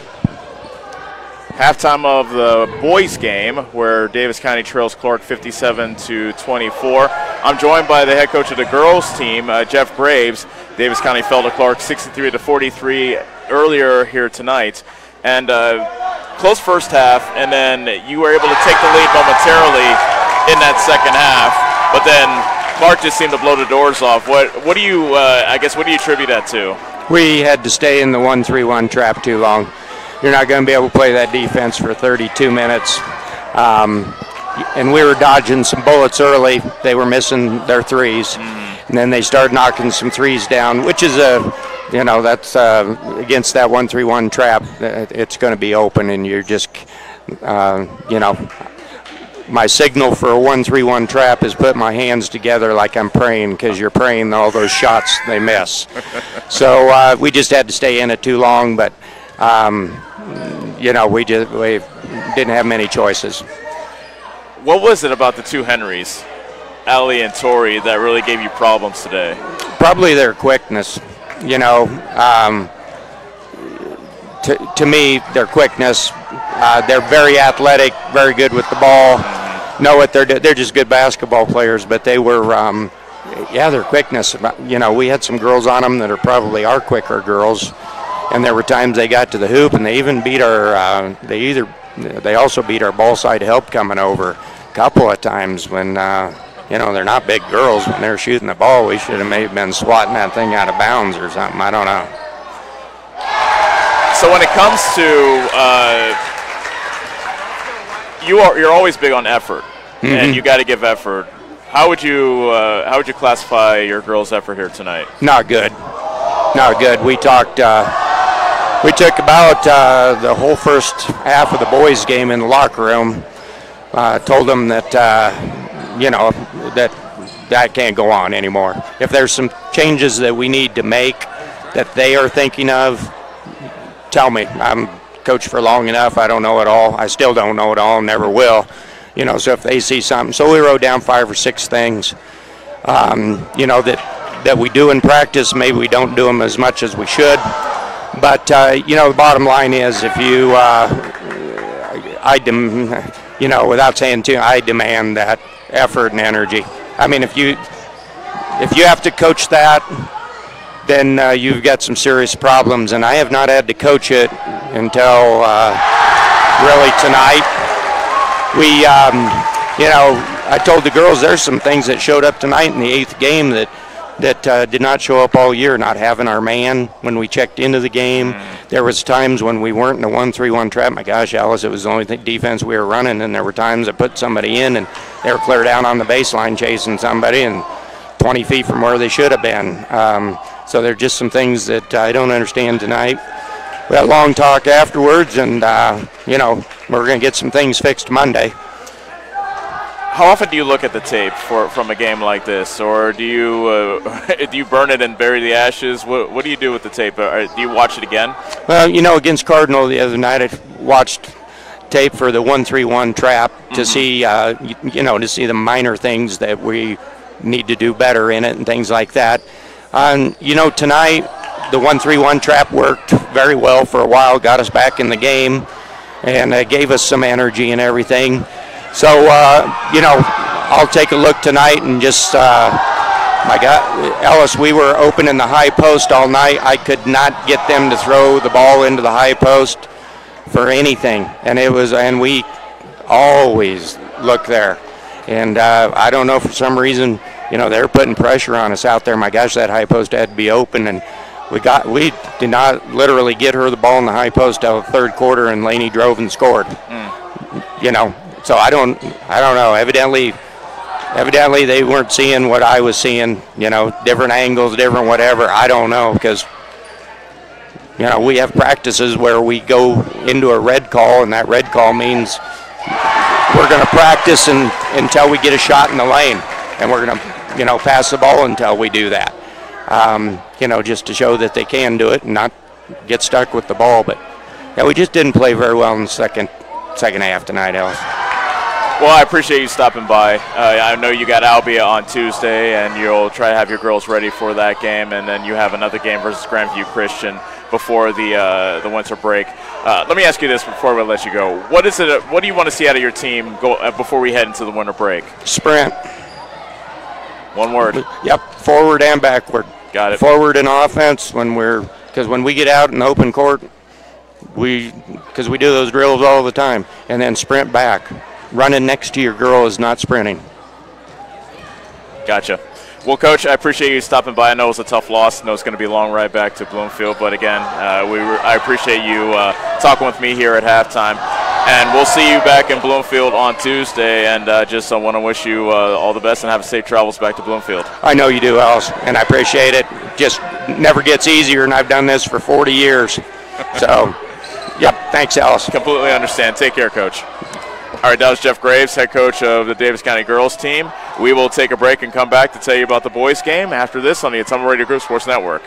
halftime of the boys game where Davis County trails Clark 57-24. I'm joined by the head coach of the girls team, Jeff Graves. Davis County fell to Clark 63-43 earlier here tonight. And close first half, and then you were able to take the lead momentarily in that second half. But then Clark just seemed to blow the doors off. What do you, what do you attribute that to? We had to stay in the 1-3-1 trap too long. You're not going to be able to play that defense for 32 minutes. And we were dodging some bullets early. They were missing their threes. And then they started knocking some threes down, which is that's against that 1-3-1 trap. It's going to be open, and you're just, my signal for a 1-3-1 trap is put my hands together like I'm praying, because you're praying all those shots they miss. So we just had to stay in it too long, but we didn't have many choices. What was it about the two Henrys, Allie and Tori, that really gave you problems today? Probably their quickness. To me, their quickness. They're very athletic, very good with the ball. Know what they're just good basketball players, but they were, their quickness. We had some girls on them that are probably our quicker girls, and there were times they got to the hoop, and they even beat our. They also beat our ball side help coming over a couple of times when. They're not big girls. When they're shooting the ball, we should have maybe been swatting that thing out of bounds or something. I don't know. So when it comes to you're always big on effort, and you got to give effort. How would you classify your girls' effort here tonight? Not good. Not good. We talked. We took about the whole first half of the boys' game in the locker room. Told them that that can't go on anymore. If there's some changes that we need to make that they are thinking of, tell me. I'm coached for long enough. I don't know it all. I still don't know it all, never will. So if they see something. So we wrote down 5 or 6 things. that we do in practice. Maybe we don't do them as much as we should. But, the bottom line is if you, without saying too, I demand that effort and energy. I mean, if you have to coach that, then you've got some serious problems. And I have not had to coach it until really tonight. I told the girls there's some things that showed up tonight in the 8th game that did not show up all year. Not having our man when we checked into the game. There was times when we weren't in a 1-3-1 trap. My gosh, Alice, it was the only defense we were running, and there were times I put somebody in and they were clear down on the baseline chasing somebody and 20 feet from where they should have been. So there are just some things that I don't understand tonight. We had a long talk afterwards, and we're going to get some things fixed Monday. How often do you look at the tape from a game like this, or do you do you burn it and bury the ashes? What do you do with the tape? Do you watch it again? Well, against Cardinal the other night, I watched tape for the 1-3-1 trap to see to see the minor things that we need to do better in it and things like that. Tonight the 1-3-1 trap worked very well for a while, got us back in the game, and gave us some energy and everything. So, I'll take a look tonight and just, my God, Ellis, we were open in the high post all night. I could not get them to throw the ball into the high post for anything. And we always look there. And I don't know, for some reason, they're putting pressure on us out there. My gosh, that high post had to be open. And we did not literally get her the ball in the high post till the third quarter, and Laney drove and scored. So I don't know. Evidently they weren't seeing what I was seeing. Different angles, different whatever. I don't know, because we have practices where we go into a red call, and that red call means we're going to practice until we get a shot in the lane, and we're going to pass the ball until we do that. Just to show that they can do it and not get stuck with the ball. But we just didn't play very well in the second half tonight, Ellis. Well, I appreciate you stopping by. I know you got Albia on Tuesday, and you'll try to have your girls ready for that game, and then you have another game versus Grandview Christian before the winter break. Let me ask you this before we let you go. What do you want to see out of your team before we head into the winter break? Sprint. One word. Yep, forward and backward. Got it. Forward in offense because when we get out in the open court, because we do those drills all the time, and then sprint back. Running next to your girl is not sprinting. Gotcha. Well, Coach, I appreciate you stopping by. I know it was a tough loss. I know it's going to be a long ride back to Bloomfield, but again, I appreciate you talking with me here at halftime. And we'll see you back in Bloomfield on Tuesday, and just I want to wish you all the best and have safe travels back to Bloomfield. I know you do, Alice, and I appreciate it. Just never gets easier, and I've done this for 40 years. So, yep, thanks, Alice. Completely understand. Take care, Coach. All right, that was Jeff Graves, head coach of the Davis County girls team. We will take a break and come back to tell you about the boys game after this on the Autumn Radio Group Sports Network.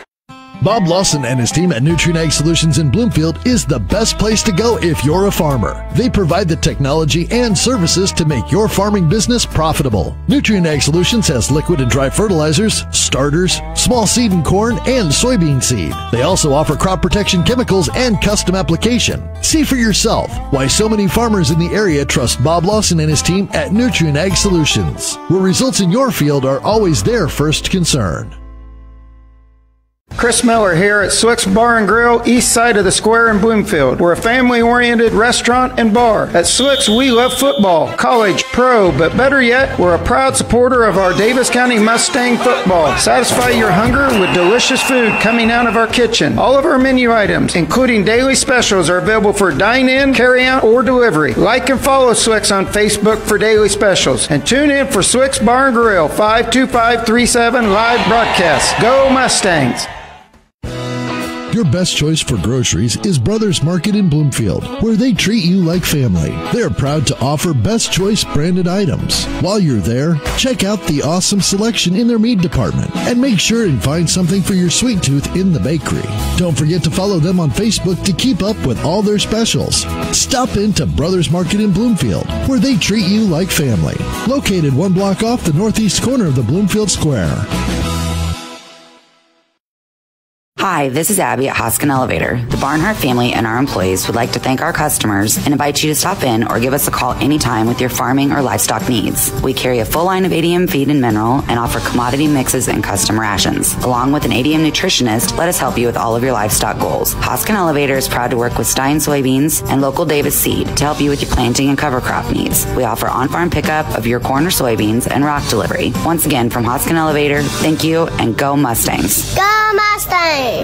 Bob Lawson and his team at Nutrien Ag Solutions in Bloomfield is the best place to go if you're a farmer. They provide the technology and services to make your farming business profitable. Nutrien Ag Solutions has liquid and dry fertilizers, starters, small seed and corn, and soybean seed. They also offer crop protection chemicals and custom application. See for yourself why so many farmers in the area trust Bob Lawson and his team at Nutrien Ag Solutions, where results in your field are always their first concern. Chris Miller here at Swick's Bar and Grill, east side of the square in Bloomfield. We're a family-oriented restaurant and bar. At Swick's, we love football, college, pro, but better yet, we're a proud supporter of our Davis County Mustang football. Satisfy your hunger with delicious food coming out of our kitchen. All of our menu items, including daily specials, are available for dine-in, carry-out, or delivery. Like and follow Swick's on Facebook for daily specials. And tune in for Swick's Bar and Grill, 52537 live broadcast. Go Mustangs! Your best choice for groceries is Brothers Market in Bloomfield, where they treat you like family. They're proud to offer best choice branded items. While you're there, check out the awesome selection in their meat department and make sure and find something for your sweet tooth in the bakery. Don't forget to follow them on Facebook to keep up with all their specials. Stop into Brothers Market in Bloomfield, where they treat you like family. Located 1 block off the northeast corner of the Bloomfield Square. Hi, this is Abby at Hoskin Elevator. The Barnhart family and our employees would like to thank our customers and invite you to stop in or give us a call anytime with your farming or livestock needs. We carry a full line of ADM feed and mineral and offer commodity mixes and custom rations. Along with an ADM nutritionist, let us help you with all of your livestock goals. Hoskin Elevator is proud to work with Stein Soybeans and local Davis Seed to help you with your planting and cover crop needs. We offer on-farm pickup of your corn or soybeans and rock delivery. Once again, from Hoskin Elevator, thank you and go Mustangs. Go Mustangs!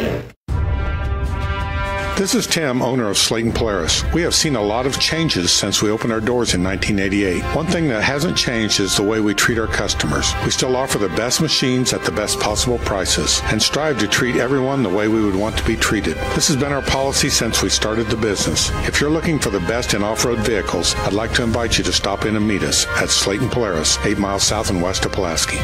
This is Tim, owner of Slayton Polaris. We have seen a lot of changes since we opened our doors in 1988. One thing that hasn't changed is the way we treat our customers. We still offer the best machines at the best possible prices and strive to treat everyone the way we would want to be treated. This has been our policy since we started the business. If you're looking for the best in off-road vehicles, I'd like to invite you to stop in and meet us at Slayton Polaris, 8 miles south and west of Pulaski.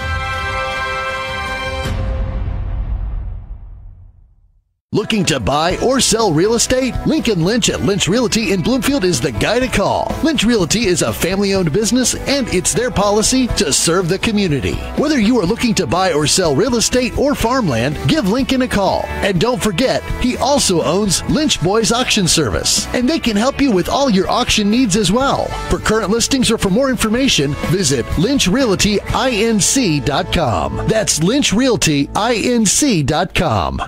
Looking to buy or sell real estate? Lincoln Lynch at Lynch Realty in Bloomfield is the guy to call. Lynch Realty is a family-owned business, and it's their policy to serve the community. Whether you are looking to buy or sell real estate or farmland, give Lincoln a call. And don't forget, he also owns Lynch Boys Auction Service, and they can help you with all your auction needs as well. For current listings or for more information, visit lynchrealtyinc.com. That's lynchrealtyinc.com.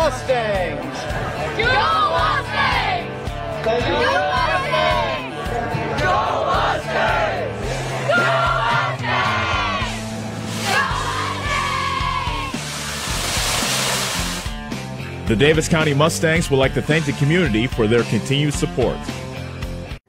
Mustangs! Go Mustangs! Go Mustangs! Go Mustangs! Go Mustangs! Go The Davis County Mustangs would like to thank the community for their continued support.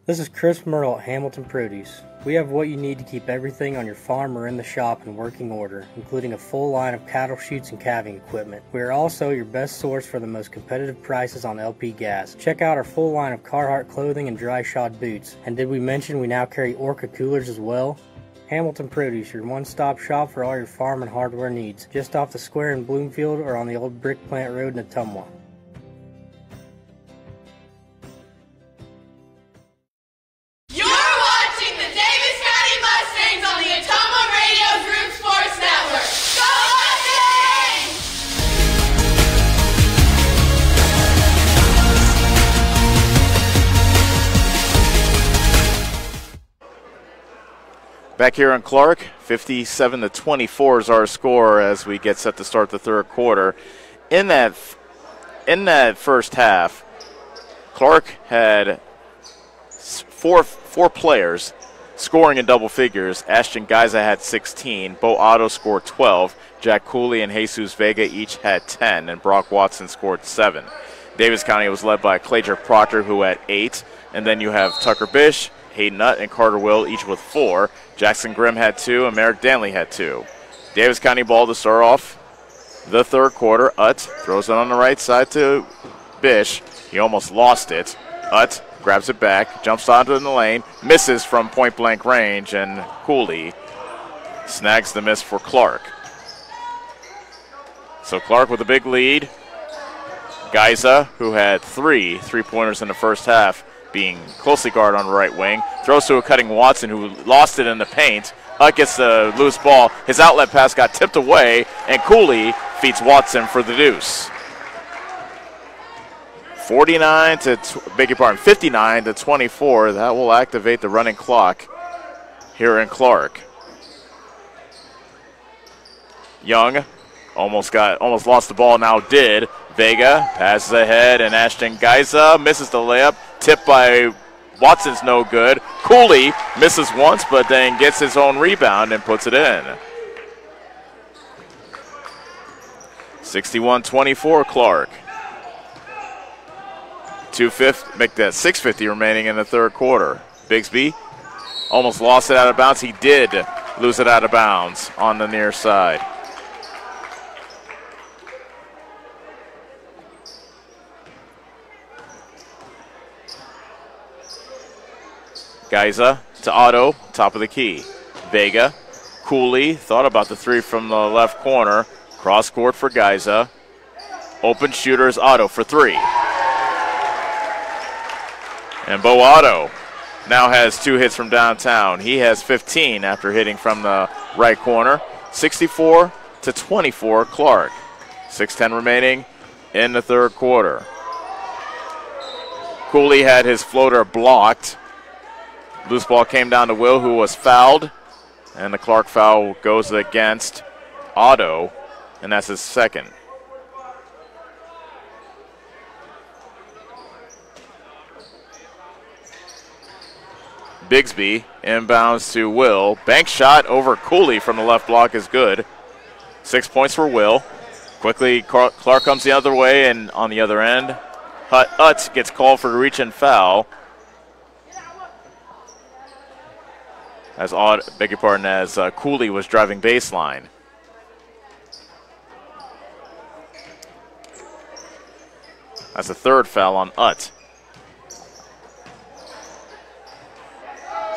This is Chris Merle at Hamilton Produce. We have what you need to keep everything on your farm or in the shop in working order, including a full line of cattle chutes and calving equipment. We are also your best source for the most competitive prices on LP gas. Check out our full line of Carhartt clothing and dry shod boots. And did we mention we now carry Orca coolers as well? Hamilton Produce, your one-stop shop for all your farm and hardware needs, just off the square in Bloomfield or on the old Brick Plant Road in Ottumwa. Back here in Clark, 57-24 is our score as we get set to start the third quarter. In that first half, Clark had four players scoring in double figures. Ashton Geiza had 16, Bo Otto scored 12, Jack Cooley and Jesus Vega each had 10, and Brock Watson scored 7. Davis County was led by Clake Proctor, who had 8, and then you have Tucker Bish, Hayden Nutt, and Carter Will, each with 4. Jackson Grimm had 2, and Merrick Danley had 2. Davis County ball to start off the third quarter. Utt throws it on the right side to Bish. He almost lost it. Utt grabs it back, jumps onto the lane, misses from point-blank range, and Cooley snags the miss for Clark. So Clark with a big lead. Geiza, who had 3 three-pointers in the first half, being closely guarded on the right wing, throws to a cutting Watson, who lost it in the paint. Hutt gets the loose ball. His outlet pass got tipped away, and Cooley feeds Watson for the deuce. 59-24. That will activate the running clock here in Clark. Young almost lost the ball, now did. Vega passes ahead, and Ashton Geiza misses the layup. Tipped by Watson's no good. Cooley misses once, but then gets his own rebound and puts it in. 61-24 Clark. 6:50 remaining in the third quarter. Bigsby almost lost it out of bounds. He did lose it out of bounds on the near side. Geiza to Otto, top of the key. Vega, Cooley, thought about the three from the left corner. Cross court for Geiza. Open shooter is Otto for three. And Bo Otto now has 2 hits from downtown. He has 15 after hitting from the right corner. 64-24 Clark. 6:10 remaining in the third quarter. Cooley had his floater blocked. Loose ball came down to Will, who was fouled. And the Clark foul goes against Otto, and that's his second. Bigsby inbounds to Will. Bank shot over Cooley from the left block is good. 6 points for Will. Quickly, Clark comes the other way, and on the other end, Utz gets called for the reach and foul. As Cooley was driving baseline. That's the third foul on Utz.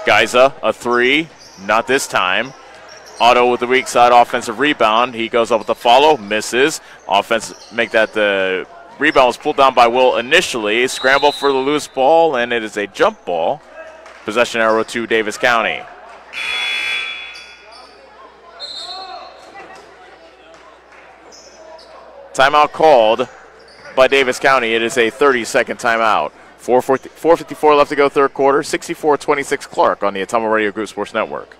Geiza, a three, not this time. Otto with the weak side offensive rebound. He goes up with the follow, misses. Offense make that the rebound was pulled down by Will initially. Scramble for the loose ball, and it is a jump ball. Possession arrow to Davis County. Timeout called by Davis County. It is a 30-second timeout. 4:54 left to go third quarter. 64-26 Clark on the Atomo Radio Group Sports Network.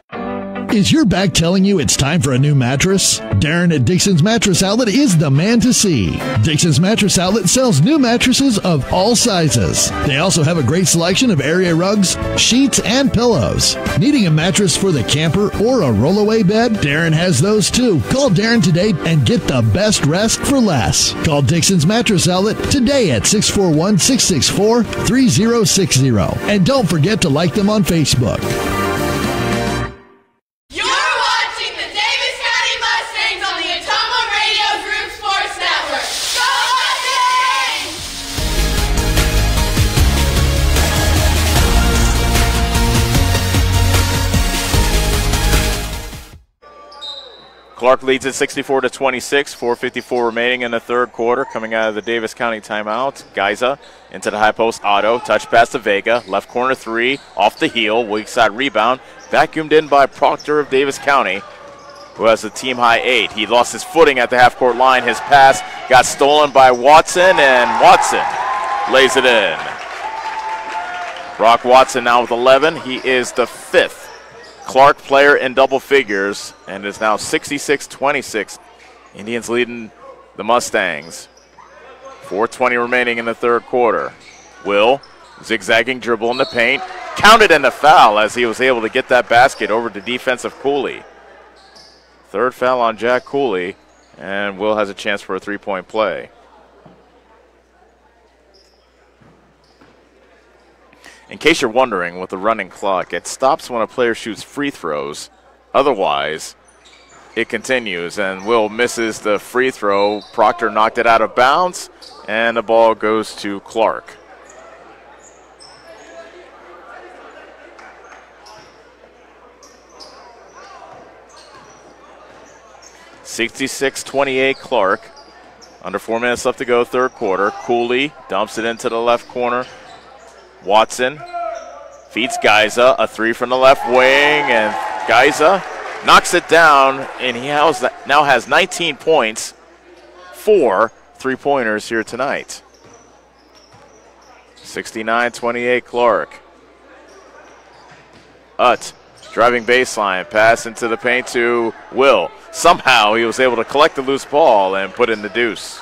Is your back telling you it's time for a new mattress? Darren at Dixon's Mattress Outlet is the man to see. Dixon's Mattress Outlet sells new mattresses of all sizes. They also have a great selection of area rugs, sheets, and pillows. Needing a mattress for the camper or a rollaway bed? Darren has those too. Call Darren today and get the best rest for less. Call Dixon's Mattress Outlet today at 641-664-3060. And don't forget to like them on Facebook. Clark leads at 64-26, 4:54 remaining in the third quarter. Coming out of the Davis County timeout, Geiza into the high post, Otto, touch pass to Vega, left corner three, off the heel, weak side rebound, vacuumed in by Proctor of Davis County, who has a team high 8. He lost his footing at the half court line. His pass got stolen by Watson, and Watson lays it in. Brock Watson now with 11. He is the 5th Clark player in double figures, and is now 66-26. Indians leading the Mustangs. 4:20 remaining in the third quarter. Will, zigzagging dribble in the paint, counted in the foul as he was able to get that basket over to defensive Cooley. Third foul on Jack Cooley, and Will has a chance for a three-point play. In case you're wondering, with the running clock, it stops when a player shoots free throws. Otherwise, it continues, and Will misses the free throw. Proctor knocked it out of bounds, and the ball goes to Clark. (66-28) Clark. Under 4 minutes left to go, third quarter. Cooley dumps it into the left corner. Watson feeds Geiza, a three from the left wing, and Geiza knocks it down, and he now has 19 points, 4 three-pointers here tonight. 69-28 Clark. Driving baseline, pass into the paint to Will. Somehow he was able to collect the loose ball and put in the deuce.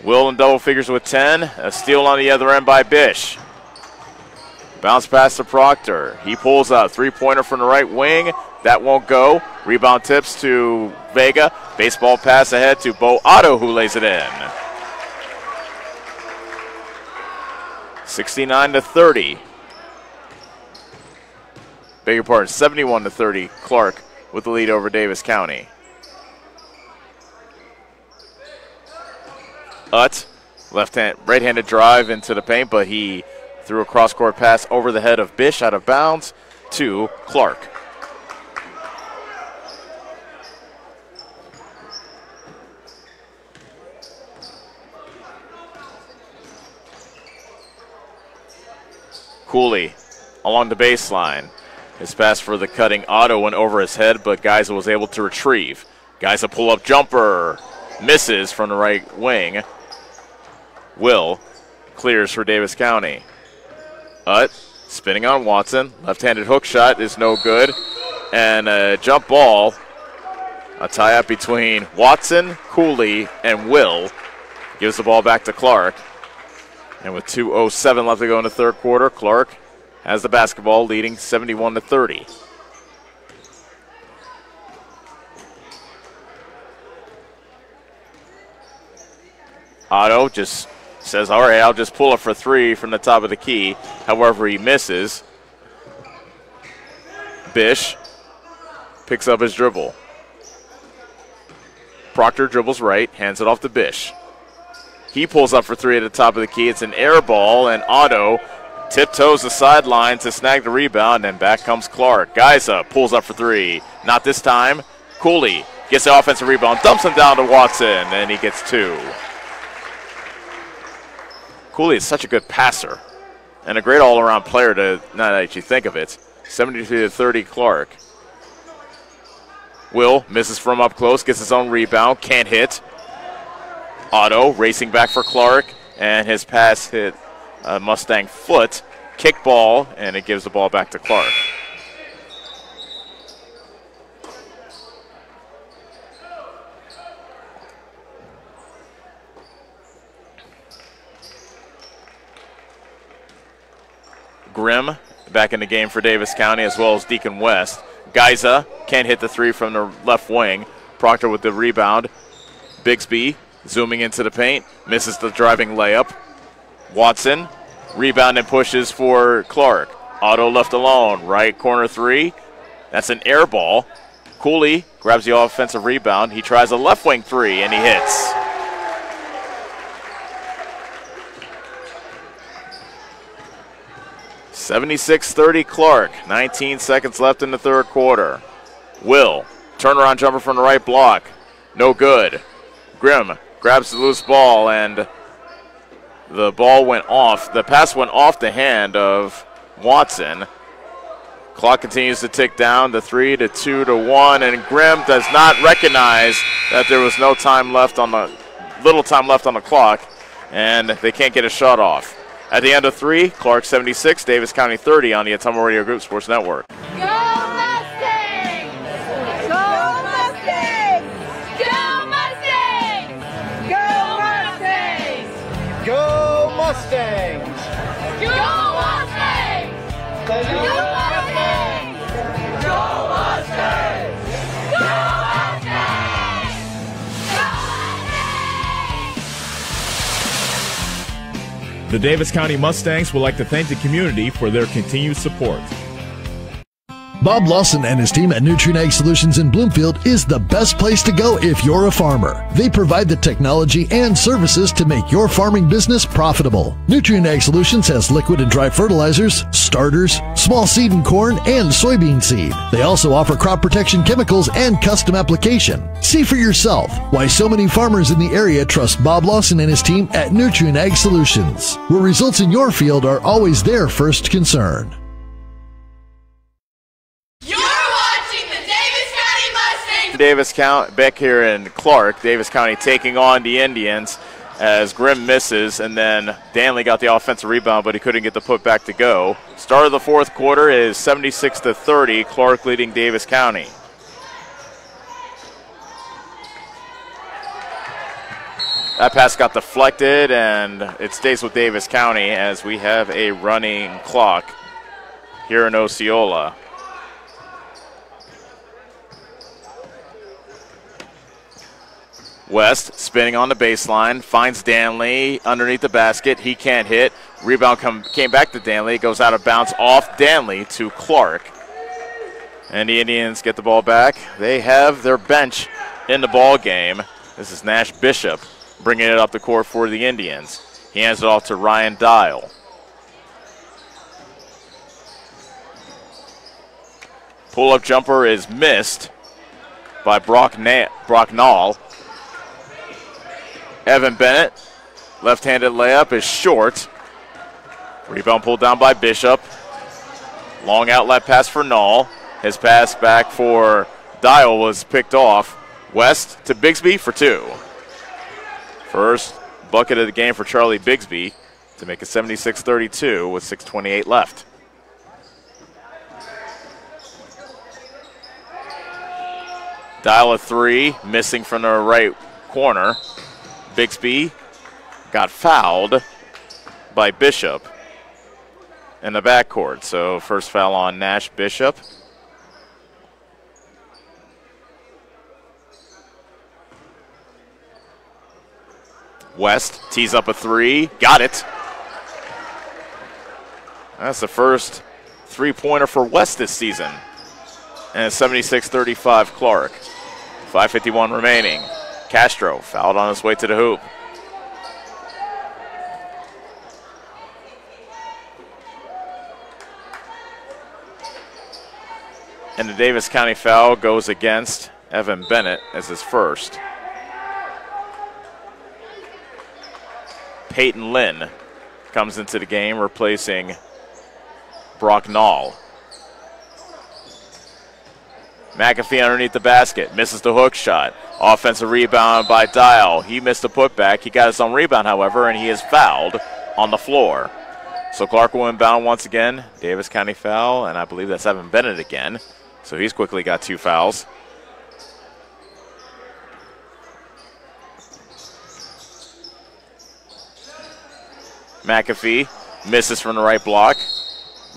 Will in double figures with 10. A steal on the other end by Bish. Bounce pass to Proctor. He pulls up. Three-pointer from the right wing. That won't go. Rebound tips to Vega. Baseball pass ahead to Bo Otto, who lays it in. 69-30. Beg your pardon, 71-30. Clark with the lead over Davis County. Right-handed drive into the paint, but he threw a cross-court pass over the head of Bish out of bounds to Clark. Cooley along the baseline. His pass for the cutting Otto went over his head, but Geisa was able to retrieve. Geisa pull-up jumper. Misses from the right wing. Will clears for Davis County. Spinning on Watson. Left-handed hook shot is no good. And a jump ball. A tie-up between Watson, Cooley, and Will. Gives the ball back to Clark. And with 2:07 left to go in the third quarter, Clark has the basketball, leading 71-30. Otto just says, all right, I'll just pull it for three from the top of the key. However, he misses. Bish picks up his dribble. Proctor dribbles right, hands it off to Bish. He pulls up for three at the top of the key. It's an air ball, and Otto tiptoes the sideline to snag the rebound, and back comes Clark. Geisa pulls up for three. Not this time. Cooley gets the offensive rebound, dumps him down to Watson, and he gets two. Cooley is such a good passer and a great all-around player, to now that you think of it. 73-30 Clark. Will misses from up close, gets his own rebound, can't hit. Otto racing back for Clark, and his pass hit a Mustang foot. Kick ball, and it gives the ball back to Clark. Grimm back in the game for Davis County, as well as Deacon West. Geisa can't hit the three from the left wing. Proctor with the rebound. Bigsby zooming into the paint, misses the driving layup. Watson, rebound and pushes for Clark. Otto left alone, right corner three. That's an air ball. Cooley grabs the offensive rebound. He tries a left wing three, and he hits. (76-30) Clark. 19 seconds left in the third quarter. Will, turnaround jumper from the right block. No good. Grimm grabs the loose ball, and the ball went off. The pass went off the hand of Watson. Clock continues to tick down to 3 to 2 to 1, and Grimm does not recognize that there was little time left on the clock, and they can't get a shot off. At the end of three, Clark 76, Davis County 30 on the Atomo Radio Group Sports Network. Go Mustangs! Go Mustangs! Go Mustangs! Go Mustangs! Go Mustangs! Go Mustangs! Go Mustangs! Go Mustangs! Go Mustangs! The Davis County Mustangs would like to thank the community for their continued support. Bob Lawson and his team at Nutrien Ag Solutions in Bloomfield is the best place to go if you're a farmer. They provide the technology and services to make your farming business profitable. Nutrien Ag Solutions has liquid and dry fertilizers, starters, small seed and corn, and soybean seed. They also offer crop protection chemicals and custom application. See for yourself why so many farmers in the area trust Bob Lawson and his team at Nutrien Ag Solutions, where results in your field are always their first concern. Davis County back here in Clark. Davis County taking on the Indians as Grimm misses, and then Danley got the offensive rebound, but he couldn't get the putback to go. Start of the fourth quarter is 76-30. Clark leading Davis County. That pass got deflected, and it stays with Davis County as we have a running clock here in Osceola. West spinning on the baseline, finds Danley underneath the basket. He can't hit. Rebound came back to Danley. It goes out of bounds off Danley to Clark. And the Indians get the ball back. They have their bench in the ball game. This is Nash Bishop bringing it up the court for the Indians. He hands it off to Ryan Dial. Pull-up jumper is missed by Brock Nall. Evan Bennett, left-handed layup is short. Rebound pulled down by Bishop. Long outlet pass for Nall. His pass back for Dial was picked off. West to Bigsby for 2. First bucket of the game for Charlie Bigsby to make it 76-32 with 6:28 left. Dial a 3, missing from the right corner. Bigsby got fouled by Bishop in the backcourt. So first foul on Nash Bishop. West tees up a 3, got it. That's the first three-pointer for West this season. And it's 76-35 Clark. 5:51 remaining. Castro fouled on his way to the hoop. And the Davis County foul goes against Evan Bennett as his first. Peyton Lynn comes into the game, replacing Brock Nall. McAfee underneath the basket, misses the hook shot. Offensive rebound by Dial. He missed the putback. He got his own rebound, however, and he is fouled on the floor. So Clark will inbound once again. Davis County foul, and I believe that's Evan Bennett again. So he's quickly got 2 fouls. McAfee misses from the right block.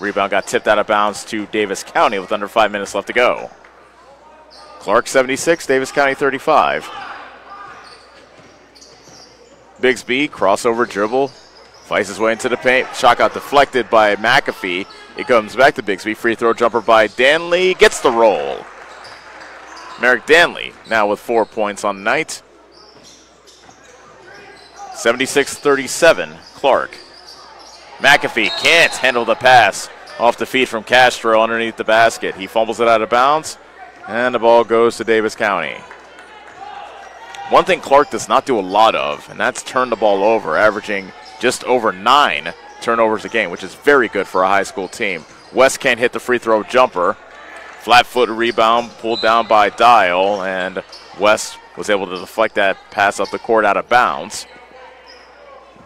Rebound got tipped out of bounds to Davis County with under 5 minutes left to go. Clark 76, Davis County 35. Bigsby, crossover dribble, fights his way into the paint. Shot got deflected by McAfee. It comes back to Bigsby. Free throw jumper by Danley. Gets the roll. Merrick Danley now with 4 points on the night. 76-37, Clark. McAfee can't handle the pass off the feet from Castro underneath the basket. He fumbles it out of bounds, and the ball goes to Davis County. One thing Clark does not do a lot of, and that's turn the ball over, averaging just over 9 turnovers a game, which is very good for a high school team. West can't hit the free throw jumper. Flat-foot rebound pulled down by Dial, and West was able to deflect that pass up the court out of bounds.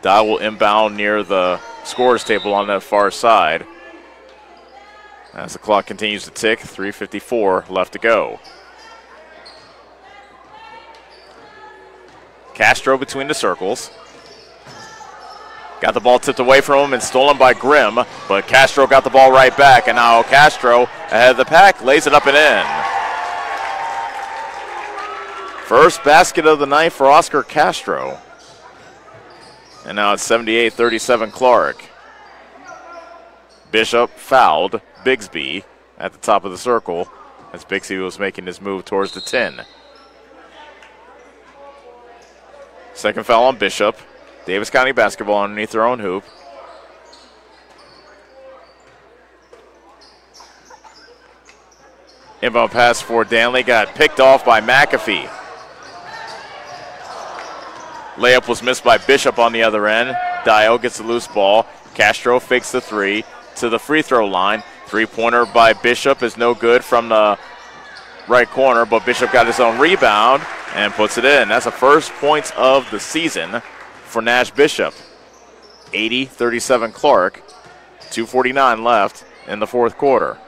Dial will inbound near the scorer's table on that far side. As the clock continues to tick, 3:54 left to go. Castro between the circles. Got the ball tipped away from him and stolen by Grimm, but Castro got the ball right back, and now Castro ahead of the pack, lays it up and in. First basket of the night for Oscar Castro. And now it's 78-37 Clark. Bishop fouled Bigsby at the top of the circle as Bigsby was making his move towards the 10. Second foul on Bishop. Davis County basketball underneath their own hoop. Inbound pass for Danley got picked off by McAfee. Layup was missed by Bishop on the other end. Dial gets the loose ball. Castro fakes the 3 to the free throw line. Three-pointer by Bishop is no good from the right corner, but Bishop got his own rebound and puts it in. That's the first points of the season for Nash Bishop. 80-37 Clark. 2:49 left in the fourth quarter.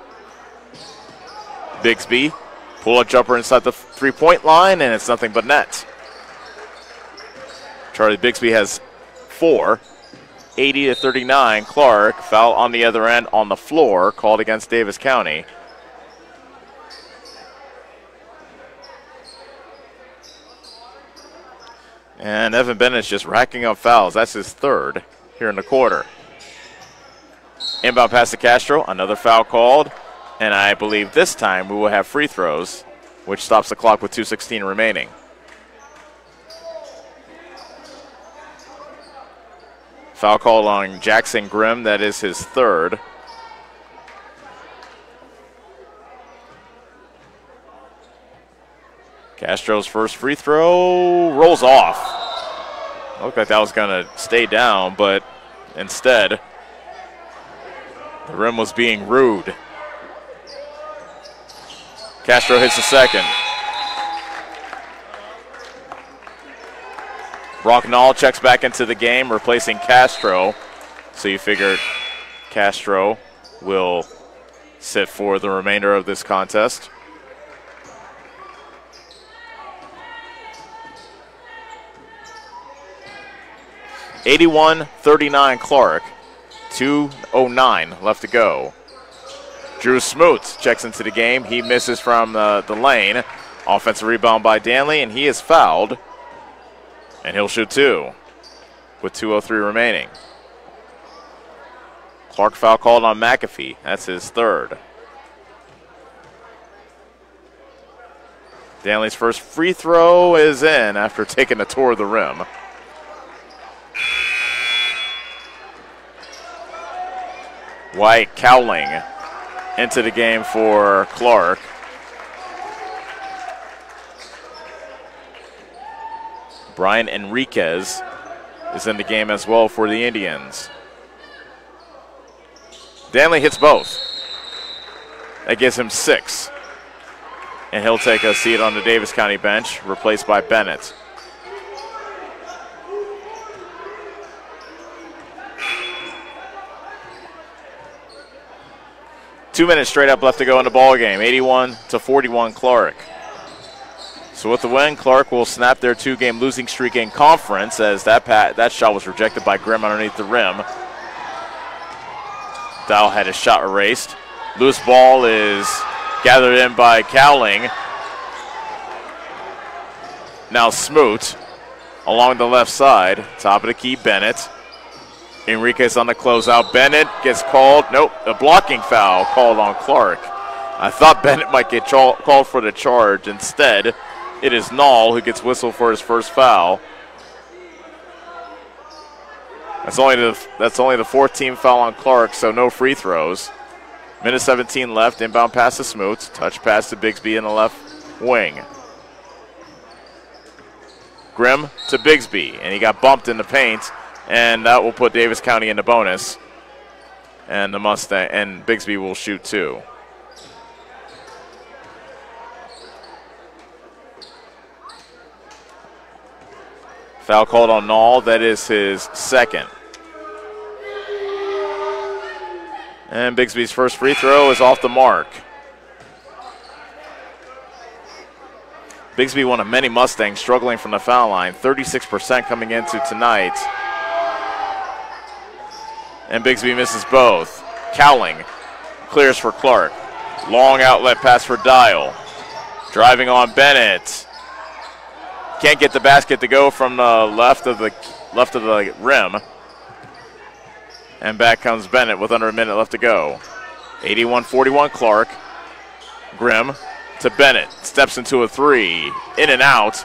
Bigsby, pull-up jumper inside the three-point line, and it's nothing but net. Charlie Bigsby has 4. 80-39 Clark. Foul on the other end on the floor, called against Davis County. And Evan Bennett's just racking up fouls. That's his third here in the quarter. Inbound pass to Castro, another foul called, and I believe this time we will have free throws, which stops the clock with 2:16 remaining. Foul called on Jackson Grimm, that is his third. Castro's first free throw rolls off. Looked like that was going to stay down, but instead, the rim was being rude. Castro hits the second. Rocknall checks back into the game, replacing Castro. So you figure Castro will sit for the remainder of this contest. (81-39) Clark. 2:09 left to go. Drew Smoot checks into the game. He misses from the lane. Offensive rebound by Danley, and he is fouled. And he'll shoot two with 2:03 remaining. Clark foul called on McAfee. That's his third. Danley's first free throw is in after taking a tour of the rim. White Cowling into the game for Clark. Brian Enriquez is in the game as well for the Indians. Danley hits both. That gives him 6. And he'll take a seat on the Davis County bench, replaced by Bennett. Two minutes straight up left to go in the ball game. 81-41 Clark. So with the win, Clark will snap their 2-game losing streak in conference, as that shot was rejected by Grimm underneath the rim. Dow had his shot erased. Loose ball is gathered in by Cowling. Now Smoot along the left side. Top of the key, Bennett. Enriquez on the closeout. Bennett gets called. Nope, a blocking foul called on Clark. I thought Bennett might get called for the charge. Instead, it is Nall who gets whistled for his first foul. That's only the 4th team foul on Clark, so no free throws. Minute 17 left. Inbound pass to Smoot. Touch pass to Bigsby in the left wing. Grimm to Bigsby, and he got bumped in the paint. And that will put Davis County in the bonus. And the Mustang and Bigsby will shoot 2. Foul called on Nall. That is his second. And Bigsby's first free throw is off the mark. Bigsby, one of many Mustangs struggling from the foul line. 36% coming into tonight. And Bigsby misses both. Cowling clears for Clark. Long outlet pass for Dial. Driving on Bennett. Can't get the basket to go from the left of the rim. And back comes Bennett with under a minute left to go. 81-41 Clark. Grimm to Bennett. Steps into a 3. In and out.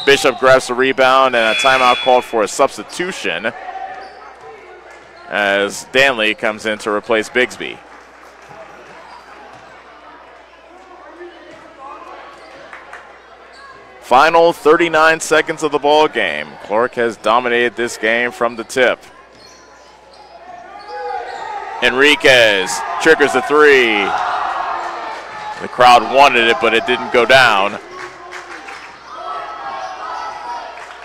Bishop grabs the rebound, and a timeout called for a substitution as Danley comes in to replace Bigsby. Final 39 seconds of the ball game. Clark has dominated this game from the tip. Enriquez triggers the 3. The crowd wanted it, but it didn't go down.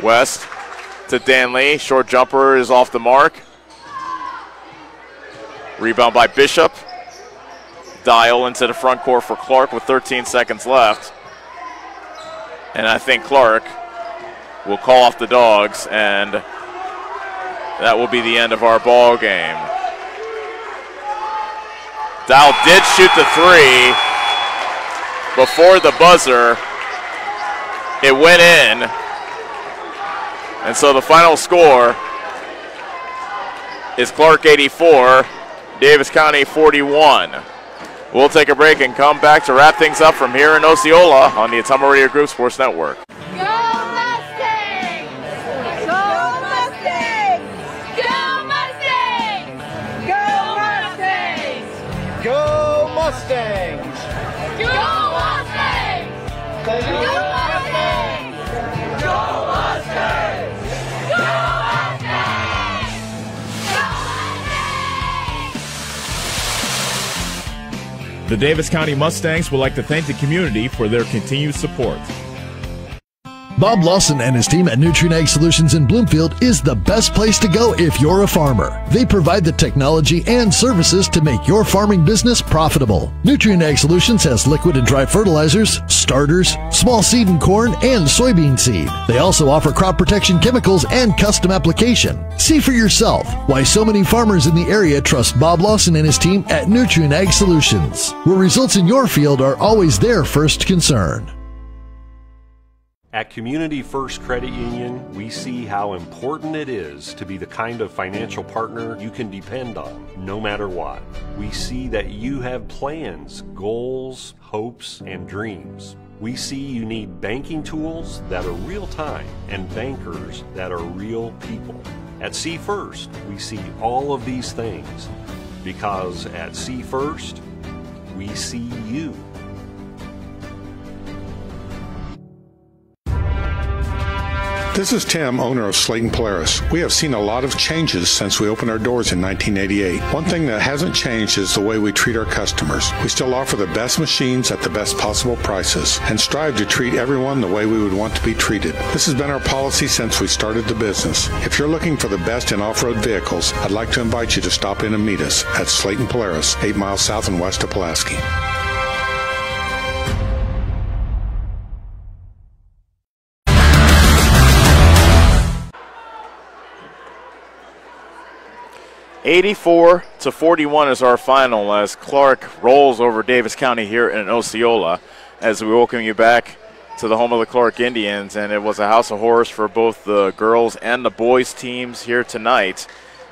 West to Danley. Short jumper is off the mark. Rebound by Bishop. Dial into the front court for Clark with 13 seconds left. And I think Clark will call off the Dogs, and that will be the end of our ball game. Dial did shoot the 3 before the buzzer. It went in. And so the final score is Clarke 84, Davis County 41. We'll take a break and come back to wrap things up from here in Osceola on the Ottumwa Radio Group Sports Network. Go Mustangs! Go Mustangs! Go Mustangs! Go Mustangs! Go Mustangs! Go Mustangs! Go Mustangs! Go Mustangs! Go Mustangs! The Davis County Mustangs would like to thank the community for their continued support. Bob Lawson and his team at Nutrien Ag Solutions in Bloomfield is the best place to go if you're a farmer. They provide the technology and services to make your farming business profitable. Nutrien Ag Solutions has liquid and dry fertilizers, starters, small seed and corn, and soybean seed. They also offer crop protection chemicals and custom application. See for yourself why so many farmers in the area trust Bob Lawson and his team at Nutrien Ag Solutions, where results in your field are always their first concern. At Community First Credit Union, we see how important it is to be the kind of financial partner you can depend on, no matter what. We see that you have plans, goals, hopes, and dreams. We see you need banking tools that are real-time and bankers that are real people. At See First, we see all of these things because at See First, we see you. This is Tim, owner of Slate & Polaris. We have seen a lot of changes since we opened our doors in 1988. One thing that hasn't changed is the way we treat our customers. We still offer the best machines at the best possible prices and strive to treat everyone the way we would want to be treated. This has been our policy since we started the business. If you're looking for the best in off-road vehicles, I'd like to invite you to stop in and meet us at Slate & Polaris, 8 miles south and west of Pulaski. (84-41) is our final as Clarke rolls over Davis County here in Osceola. As we welcome you back to the home of the Clarke Indians, and it was a house of horrors for both the girls and the boys teams here tonight.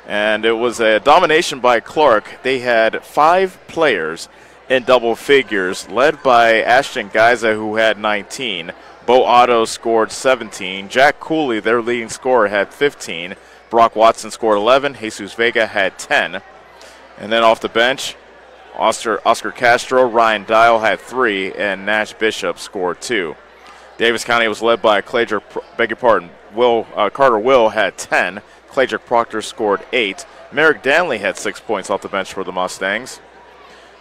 And it was a domination by Clarke. They had 5 players in double figures, led by Ashton Geiza, who had 19. Bo Otto scored 17. Jack Cooley, their leading scorer, had 15. Brock Watson scored 11. Jesus Vega had 10. And then off the bench, Oscar Castro, Ryan Dial had 3, and Nash Bishop scored 2. Davis County was led by Carter Will had 10. Cladrick Proctor scored 8. Merrick Danley had 6 points off the bench for the Mustangs.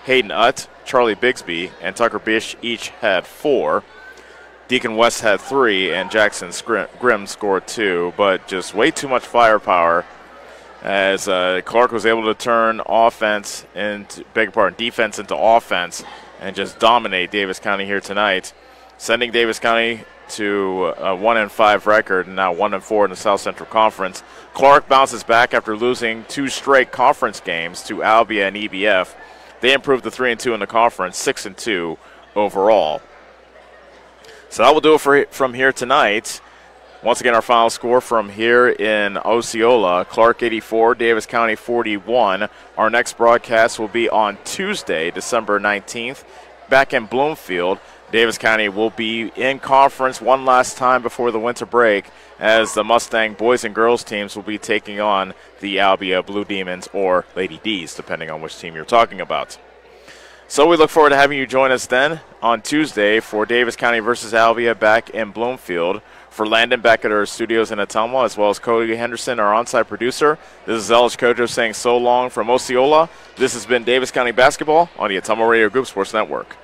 Hayden Utt, Charlie Bigsby, and Tucker Bish each had 4. Deacon West had 3, and Jackson Grimm scored 2, but just way too much firepower as Clarke was able to turn defense into offense and just dominate Davis County here tonight, sending Davis County to a 1-5 record and now 1-4 in the South Central Conference. Clarke bounces back after losing 2 straight conference games to Albia and EBF. They improved to 3-2 in the conference, 6-2 overall. So that will do it from here tonight. Once again, our final score from here in Osceola, Clarke 84, Davis County 41. Our next broadcast will be on Tuesday, December 19th, back in Bloomfield. Davis County will be in conference one last time before the winter break as the Mustang boys and girls teams will be taking on the Albia Blue Demons or Lady D's, depending on which team you're talking about. So we look forward to having you join us then on Tuesday for Davis County versus Albia back in Bloomfield. For Landon back at our studios in Ottumwa, as well as Cody Henderson, our on-site producer, this is Elish Kojo saying so long from Osceola. This has been Davis County Basketball on the Ottumwa Radio Group Sports Network.